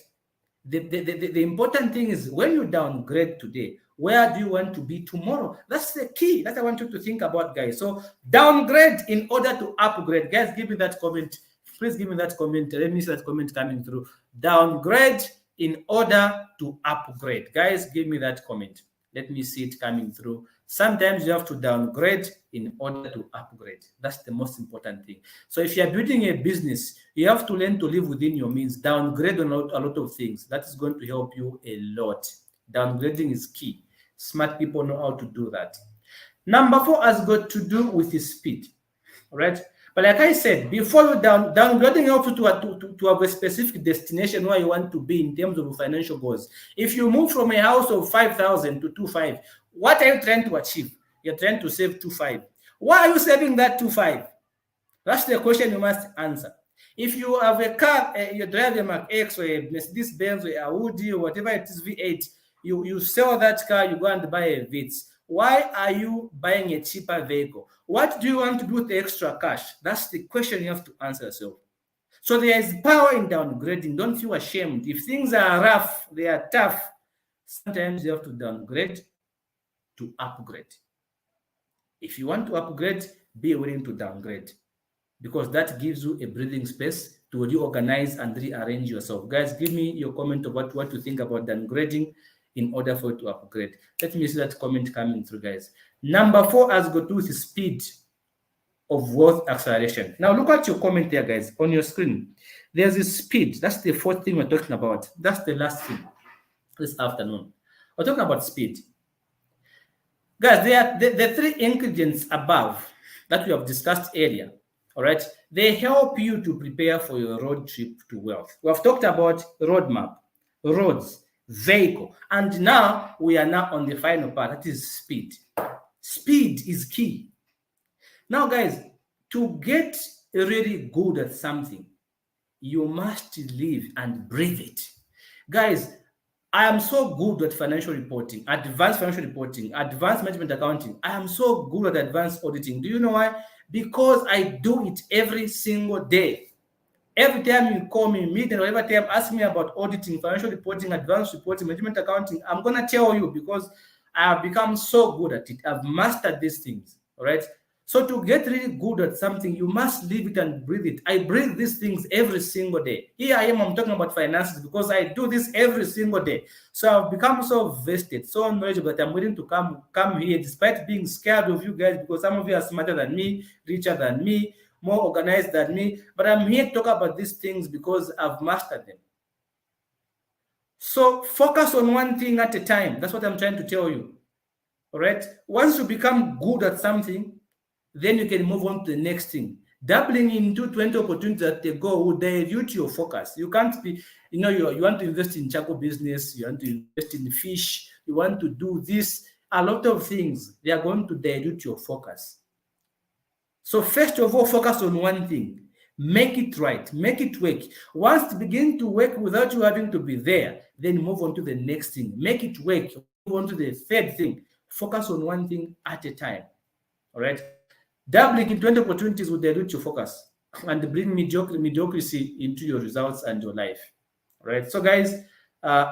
The important thing is, when you downgrade today, where do you want to be tomorrow? That's the key. That I want you to think about, guys. So downgrade in order to upgrade. Guys, give me that comment. Please give me that comment. Let me see that comment coming through. Downgrade in order to upgrade. Guys, give me that comment. Let me see it coming through. Sometimes you have to downgrade in order to upgrade. That's the most important thing. So if you're building a business, you have to learn to live within your means. Downgrade on a lot of things. That is going to help you a lot. Downgrading is key. Smart people know how to do that. Number 4 has got to do with the speed. All right. But like I said, before you downgrading helps you to have a specific destination where you want to be in terms of financial goals. If you move from a house of 5,000 to 2.5, what are you trying to achieve? You're trying to save 2.5. Why are you saving that 2.5? That's the question you must answer. If you have a car, you drive a Mac X or a Mercedes Benz or a Audi or whatever it is, V8, you sell that car, you go and buy a Vitz. Why are you buying a cheaper vehicle? What do you want to do with the extra cash? That's the question you have to answer yourself. So there is power in downgrading. Don't feel ashamed. If things are rough, they are tough, sometimes you have to downgrade to upgrade. If you want to upgrade, be willing to downgrade, because that gives you a breathing space to reorganize and rearrange yourself. Guys, give me your comment about what you think about downgrading in order for you to upgrade. Let me see that comment coming through, guys. Number 4 has got to do with the speed of wealth acceleration. Now look at your comment there, guys, on your screen. There's a speed. That's the 4th thing we're talking about. That's the last thing this afternoon. We're talking about speed. Guys, the 3 ingredients above that we have discussed earlier, all right, they help you to prepare for your road trip to wealth. We have talked about roadmap, roads, vehicle, and now we are now on the final part, that is speed. Speed is key. Now, guys, to get really good at something, you must live and breathe it. Guys, I am so good at financial reporting, advanced financial reporting, advanced management accounting. I am so good at advanced auditing. Do you know why? Because I do it every single day. Every time you call me, meet, and every time ask me about auditing, financial reporting, advanced reporting, management accounting, I'm going to tell you, because I have become so good at it. I've mastered these things, all right? So to get really good at something, you must live it and breathe it. I breathe these things every single day. Here I am, I'm talking about finances because I do this every single day. So I've become so vested, so knowledgeable that I'm willing to come here despite being scared of you guys, because some of you are smarter than me, richer than me, more organized than me. But I'm here to talk about these things because I've mastered them. So focus on one thing at a time. That's what I'm trying to tell you. All right? Once you become good at something, then you can move on to the next thing. Dabbling into 20 opportunities at the go will dilute your focus. You can't be, you want to invest in charcoal business, you want to invest in fish, you want to do this, a lot of things, they are going to dilute your focus. So first of all, focus on one thing. Make it right, make it work. Once it begins to work without you having to be there, then move on to the next thing. Make it work, move on to the third thing. Focus on one thing at a time, all right? Dabbling in 20 opportunities will dilute your focus and bring mediocrity into your results and your life. All right. So, guys,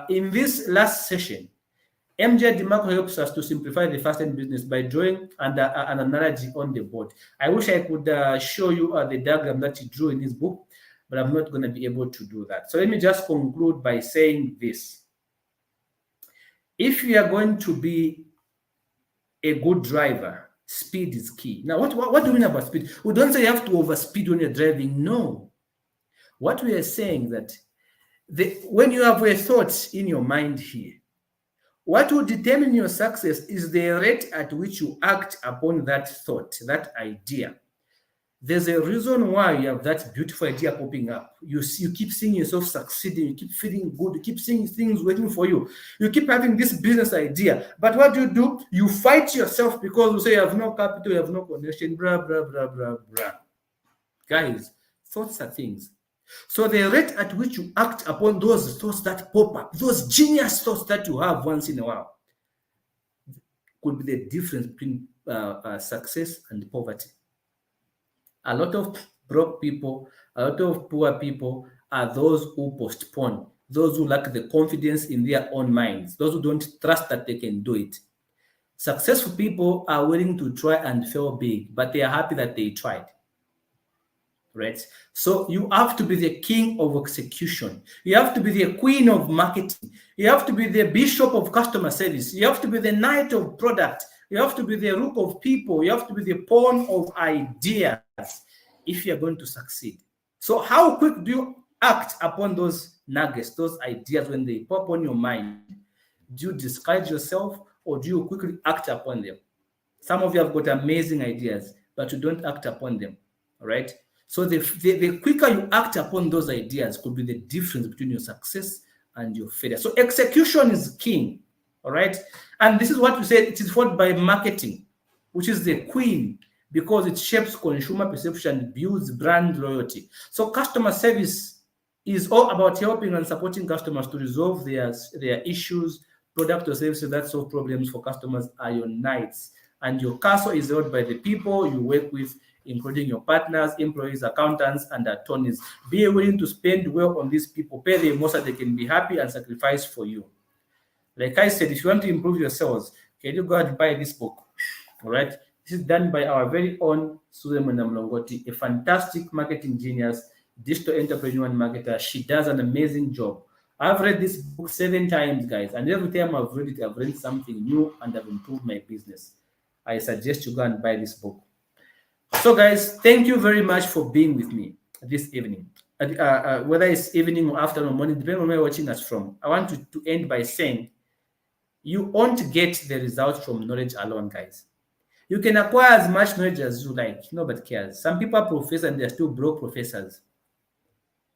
in this last session, MJ DeMarco helps us to simplify the Fastlane business by drawing an analogy on the board. I wish I could show you the diagram that he drew in his book, but I'm not going to be able to do that. So let me just conclude by saying this. If you are going to be a good driver, speed is key. Now, what do we mean about speed? We don't say you have to overspeed when you're driving. No. What we are saying that when you have a thought in your mind here, what will determine your success is the rate at which you act upon that thought, that idea. There's a reason why you have that beautiful idea popping up. You keep seeing yourself succeeding, you keep feeling good, you keep seeing things working for you. You keep having this business idea. But what do? You fight yourself because you say you have no capital, you have no connection, blah, blah, blah, blah, blah. Guys, thoughts are things. So the rate at which you act upon those thoughts that pop up, those genius thoughts that you have once in a while, could be the difference between success and poverty. A lot of broke people, a lot of poor people are those who postpone, those who lack the confidence in their own minds, those who don't trust that they can do it. Successful people are willing to try and fail big, but they are happy that they tried. Right? So you have to be the king of execution. You have to be the queen of marketing. You have to be the bishop of customer service. You have to be the knight of product. You have to be the rook of people. You have to be the pawn of ideas if you're going to succeed. So how quick do you act upon those nuggets, those ideas when they pop on your mind? Do you discourage yourself or do you quickly act upon them? Some of you have got amazing ideas, but you don't act upon them. All right. So the quicker you act upon those ideas could be the difference between your success and your failure. So execution is king. All right. And this is what we say, it is followed by marketing, which is the queen, because it shapes consumer perception, builds brand loyalty. So customer service is all about helping and supporting customers to resolve their issues. Product or services that solve problems for customers are your knights, and your castle is held by the people you work with, including your partners, employees, accountants, and attorneys. Be willing to spend well on these people, pay them more so they can be happy and sacrifice for you. Like I said, if you want to improve your sales, can you go and buy this book? All right. This is done by our very own Susan Mlongoti, a fantastic marketing genius, digital entrepreneur and marketer. She does an amazing job. I've read this book 7 times, guys, and every time I've read it, I've read something new and I've improved my business. I suggest you go and buy this book. So, guys, thank you very much for being with me this evening. Whether it's evening or afternoon or morning, depending on where you're watching us from, I want to end by saying you won't get the results from knowledge alone, guys. You can acquire as much knowledge as you like. Nobody cares. Some people are professors and they're still broke professors,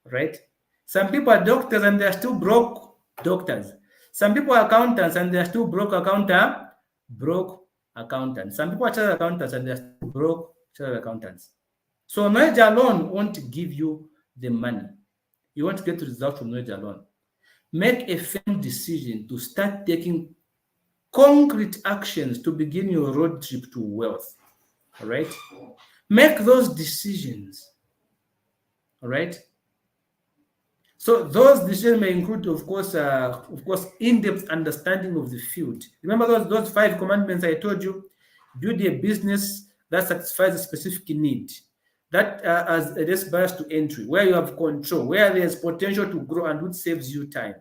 right? Some people are doctors and they're still broke doctors. Some people are accountants and they're still broke accountants. Some people are chartered accountants and they're still broke chartered accountants. So knowledge alone won't give you the money. You won't get the result from knowledge alone. Make a firm decision to start taking concrete actions to begin your road trip to wealth. All right? Make those decisions. All right? So those decisions may include, of course, in-depth understanding of the field. Remember those 5 commandments I told you? Build a business that satisfies a specific need, that has a less barriers to entry, where you have control, where there's potential to grow, and which saves you time.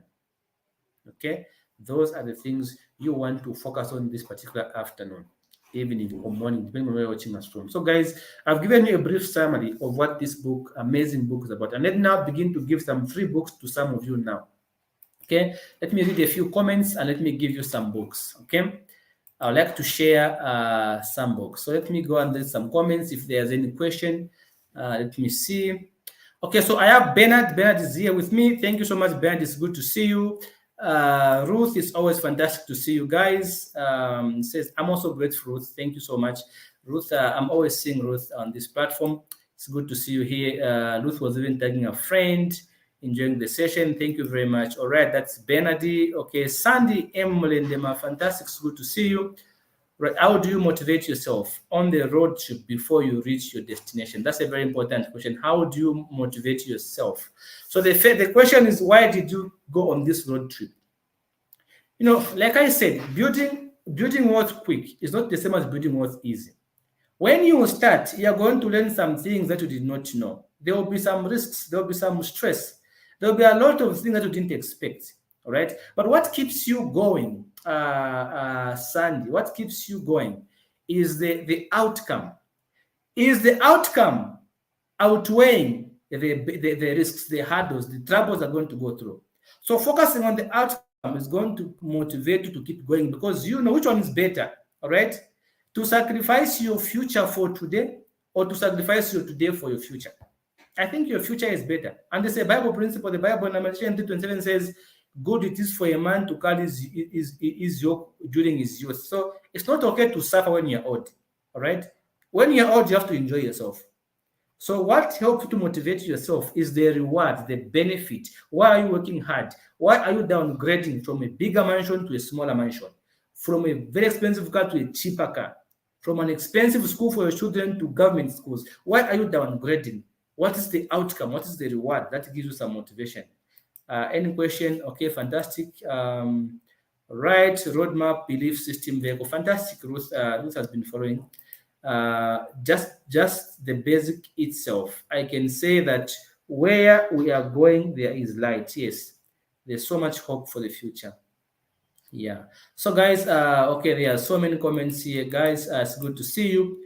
Okay? Those are the things you want to focus on this particular afternoon, evening, or morning, depending on where you're watching us from. So, guys, I've given you a brief summary of what this book, amazing book, is about. And let me now begin to give some free books to some of you now. Okay? Let me read a few comments and let me give you some books. Okay? I would like to share some books. So let me go and read some comments. If there's any question, let me see. Okay, so I have Bernard. Bernard is here with me. Thank you so much, Bernard. It's good to see you. Ruth, it's always fantastic to see you guys. Says, I'm also grateful, Ruth. Thank you so much. Ruth, I'm always seeing Ruth on this platform. It's good to see you here. Ruth was even tagging a friend, enjoying the session. Thank you very much. All right, that's Bernardy. Okay, Sandy M. Molendema, fantastic. It's good to see you. Right, how do you motivate yourself on the road trip before you reach your destination? That's a very important question. How do you motivate yourself? So the question is, why did you go on this road trip? You know, like I said, building wealth quick is not the same as building wealth easy. When you start, you're going to learn some things that you did not know. There will be some risks. There will be some stress. There will be a lot of things that you didn't expect. All right. But what keeps you going, Sandy, what keeps you going is the outcome. Is the outcome outweighing the risks, the hurdles, the troubles are going to go through? So focusing on the outcome is going to motivate you to keep going, because you know which one is better. All right. To sacrifice your future for today, or to sacrifice your today for your future. I think your future is better. And there's a Bible principle. The Bible in Matthew 3:27 says, good it is for a man to carry his yoke during his youth. So it's not okay to suffer when you're old. All right. When you're old, you have to enjoy yourself. So what helps you to motivate yourself is the reward, the benefit. Why are you working hard? Why are you downgrading from a bigger mansion to a smaller mansion? From a very expensive car to a cheaper car? From an expensive school for your children to government schools? Why are you downgrading? What is the outcome? What is the reward? That gives you some motivation. Any question? Okay, fantastic. Right, roadmap, belief system, vehicle. Fantastic. Ruth has been following. Just the basic itself. I can say that where we are going, there is light. Yes, there's so much hope for the future. Yeah. So, guys, okay, there are so many comments here, guys. It's good to see you.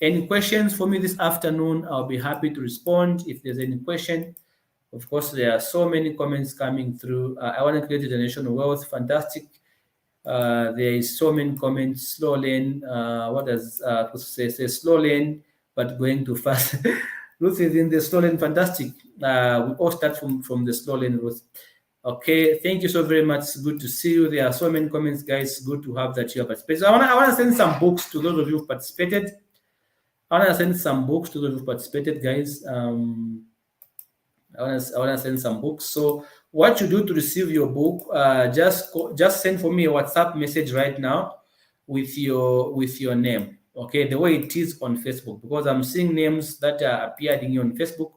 Any questions for me this afternoon? I'll be happy to respond if there's any question. Of course, there are so many comments coming through. I want to create a generation of wealth. Fantastic. There is so many comments. Slow lane. What does say? Slow lane. but going too fast. Ruth is in the slow lane. Fantastic. We all start from the slow lane, Ruth. Okay, thank you so very much. Good to see you. There are so many comments, guys. Good to have that you have participated. So I want to send some books to those of you who participated. I want to send some books to those who participated, guys. I want to send some books. So what you do to receive your book, just send for me a WhatsApp message right now with your name. Okay, the way it is on Facebook, because I'm seeing names that are appearing on Facebook.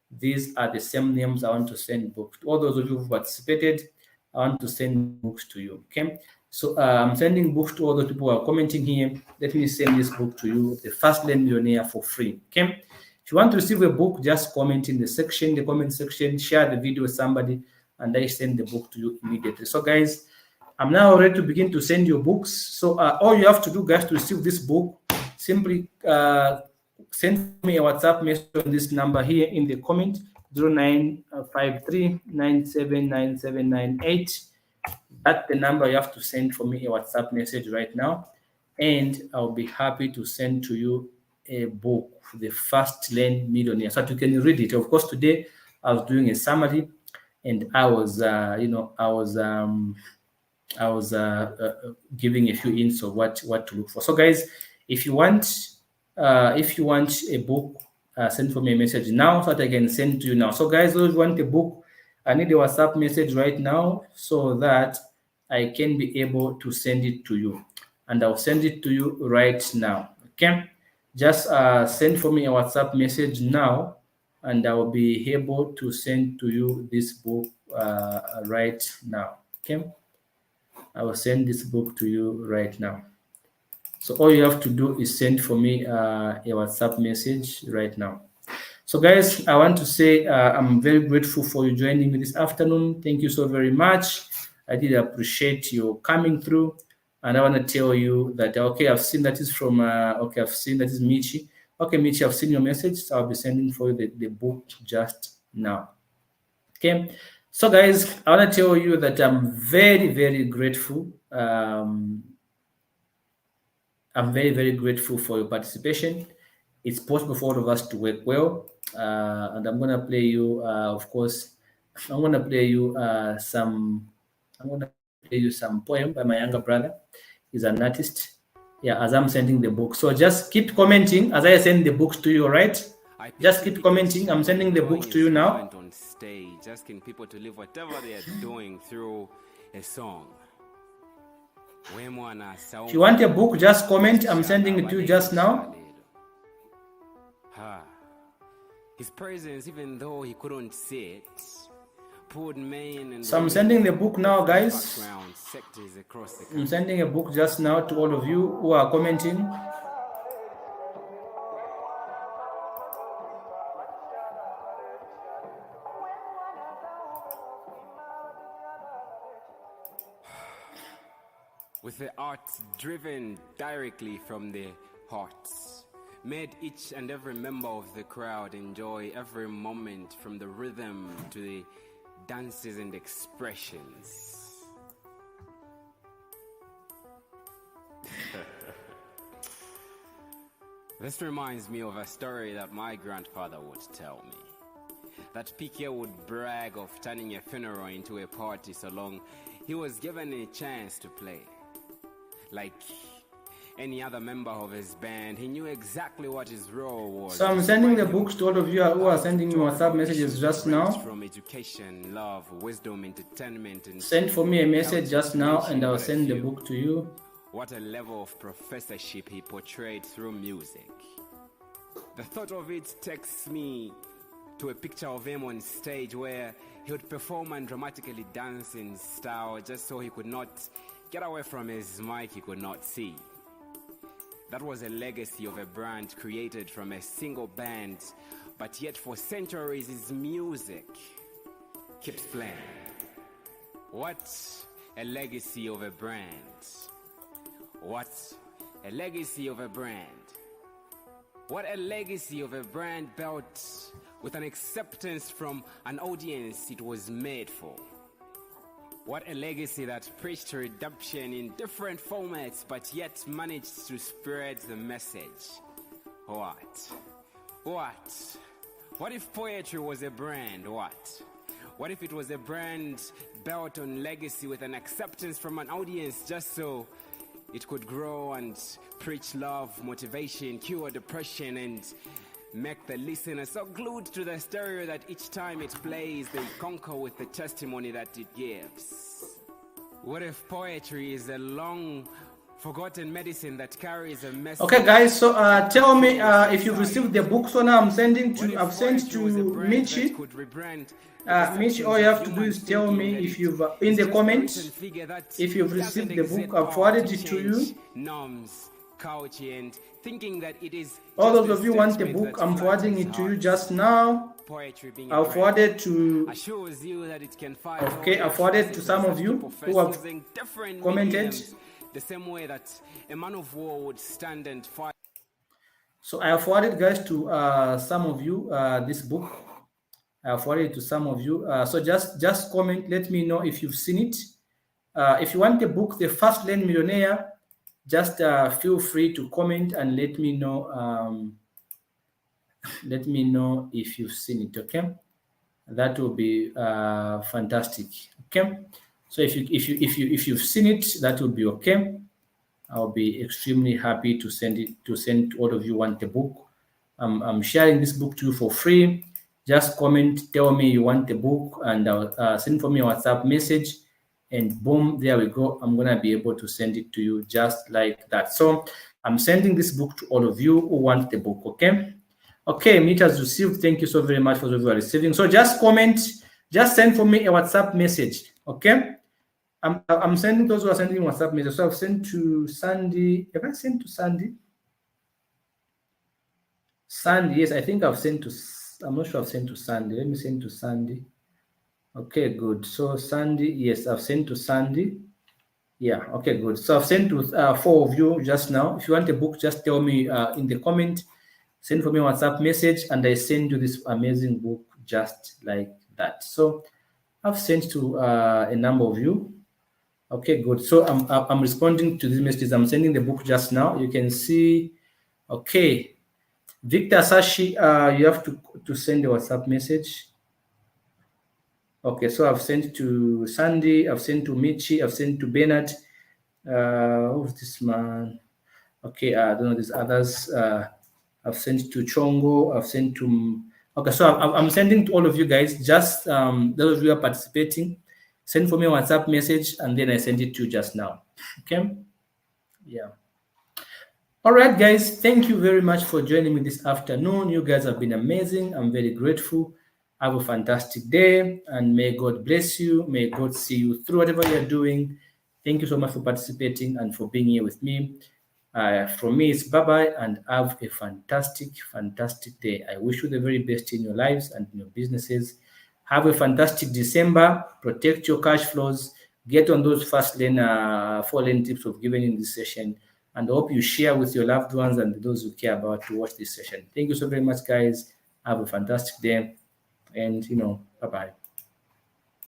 These are the same names I want to send books to. All those of you who participated, I want to send books to you. Okay, so I'm sending books to all the people who are commenting here. Let me send this book to you, The Fastlane Millionaire, for free. Okay, if you want to receive a book, just comment in the comment section, share the video with somebody, and I send the book to you immediately. So guys, I'm now ready to begin to send your books. So all you have to do, guys, to receive this book, simply send me a WhatsApp message on this number here in the comment, 0953979798. That's the number you have to send for me a WhatsApp message right now, and I'll be happy to send to you a book, The Fastlane Millionaire, so that you can read it. Of course, today I was doing a summary, and I was giving a few hints of what to look for. So, guys, if you want a book, send for me a message now so that I can send to you now. So, guys, those who want a book, I need a WhatsApp message right now so that I can be able to send it to you, and I'll send it to you right now. Okay, just send for me a WhatsApp message now, and I will be able to send to you this book right now. Okay, I will send this book to you right now. So all you have to do is send for me a WhatsApp message right now. So guys, I want to say I'm very grateful for you joining me this afternoon. Thank you so very much. I did appreciate you coming through. And I want to tell you that, okay, I've seen that is from, okay, I've seen that is Michi. Okay, Michi, I've seen your message. So I'll be sending for you the book just now. Okay. So guys, I want to tell you that I'm very, very grateful. I'm very, very grateful for your participation. It's possible for all of us to work well. And I'm going to play you, of course, I'm going to play you some poem by my younger brother. He's an artist. Yeah, as I'm sending the book. So just keep commenting as I send the books to you, all right? Just keep commenting. I'm sending the books to you now. On stage, asking people to live whatever they are doing through a song. If you want a book, just comment. I'm sending it to you just now. His presence, even though he couldn't see it, so I'm sending the book now, guys. I'm sending a book just now to all of you who are commenting. With the art driven directly from the hearts, made each and every member of the crowd enjoy every moment, from the rhythm to the dances and expressions. This reminds me of a story that my grandfather would tell me. That PK would brag of turning a funeral into a party so long he was given a chance to play. Like any other member of his band, he knew exactly what his role was. So I'm sending the books to all of you who are sending me WhatsApp messages just now. From education, love, wisdom, entertainment, and send for me a message just now, and I'll send the book to you. What a level of professorship he portrayed through music. The thought of it takes me to a picture of him on stage where he would perform and dramatically dance in style just so he could not get away from his mic he could not see. That was a legacy of a brand created from a single band, but yet for centuries his music keeps playing. What a legacy of a brand. What a legacy of a brand. What a legacy of a brand built with an acceptance from an audience it was made for. What a legacy that preached redemption in different formats, but yet managed to spread the message What if poetry was a brand? What if it was a brand built on legacy with an acceptance from an audience just so it could grow and preach love, motivation, cure depression, and make the listener so glued to the stereo that each time it plays, they conquer with the testimony that it gives? What if poetry is a long forgotten medicine that carries a message? Okay, guys. So tell me if you've received the book. So now I've sent to Michi. Michi, all you have to do is tell me if you've in the comments if you've received the book. I've forwarded it to you. All those of you want the book, I'm forwarding it to you just now. I'll forward it to. Okay, I forwarded to some of you who have commented. The same way that a man of war would stand and fight. So I have forwarded, guys, to some of you this book. I have forwarded to some of you. So just comment. Let me know if you've seen it. If you want the book, The Fastlane Millionaire, just feel free to comment and let me know. Let me know if you've seen it. Okay, that will be fantastic. Okay. So if you've seen it, that will be okay. I'll be extremely happy to send all of you want the book. I'm sharing this book to you for free. Just comment, tell me you want the book, and I'll send for me a WhatsApp message, and boom, there we go. I'm gonna be able to send it to you just like that. So I'm sending this book to all of you who want the book. Okay. Okay, meet has received. Thank you so very much for those who are receiving. So just comment, just send for me a WhatsApp message. Okay. I'm sending those who are sending WhatsApp messages. So I've sent to Sandy. Have I sent to Sandy? Sandy, yes, I think I've sent to. I'm not sure I've sent to Sandy. Let me send to Sandy. Okay, good. So Sandy, yes, I've sent to Sandy. Yeah, okay, good. So I've sent to 4 of you just now. If you want a book, just tell me in the comment. Send for me a WhatsApp message, and I send you this amazing book just like that. So I've sent to a number of you. Okay, good. So I'm responding to these messages. I'm sending the book just now. You can see. Okay, Victor Sashi, you have to send a WhatsApp message. Okay, so I've sent to Sandy. I've sent to Michi. I've sent to Bernard. Who's this man? Okay, I don't know these others. I've sent to Chongo. I've sent to. Okay, so I'm sending to all of you guys. Just those of you who are participating. Send for me a WhatsApp message, and then I send it to you just now. Okay? Yeah. All right, guys. Thank you very much for joining me this afternoon. You guys have been amazing. I'm very grateful. Have a fantastic day, and may God bless you. May God see you through whatever you're doing. Thank you so much for participating and for being here with me. From me, it's bye-bye, and have a fantastic, fantastic day. I wish you the very best in your lives and in your businesses. Have a fantastic December. Protect your cash flows. Get on those 4-lane tips we've given in this session. And I hope you share with your loved ones and those who care about to watch this session. Thank you so very much, guys. Have a fantastic day. And, bye-bye.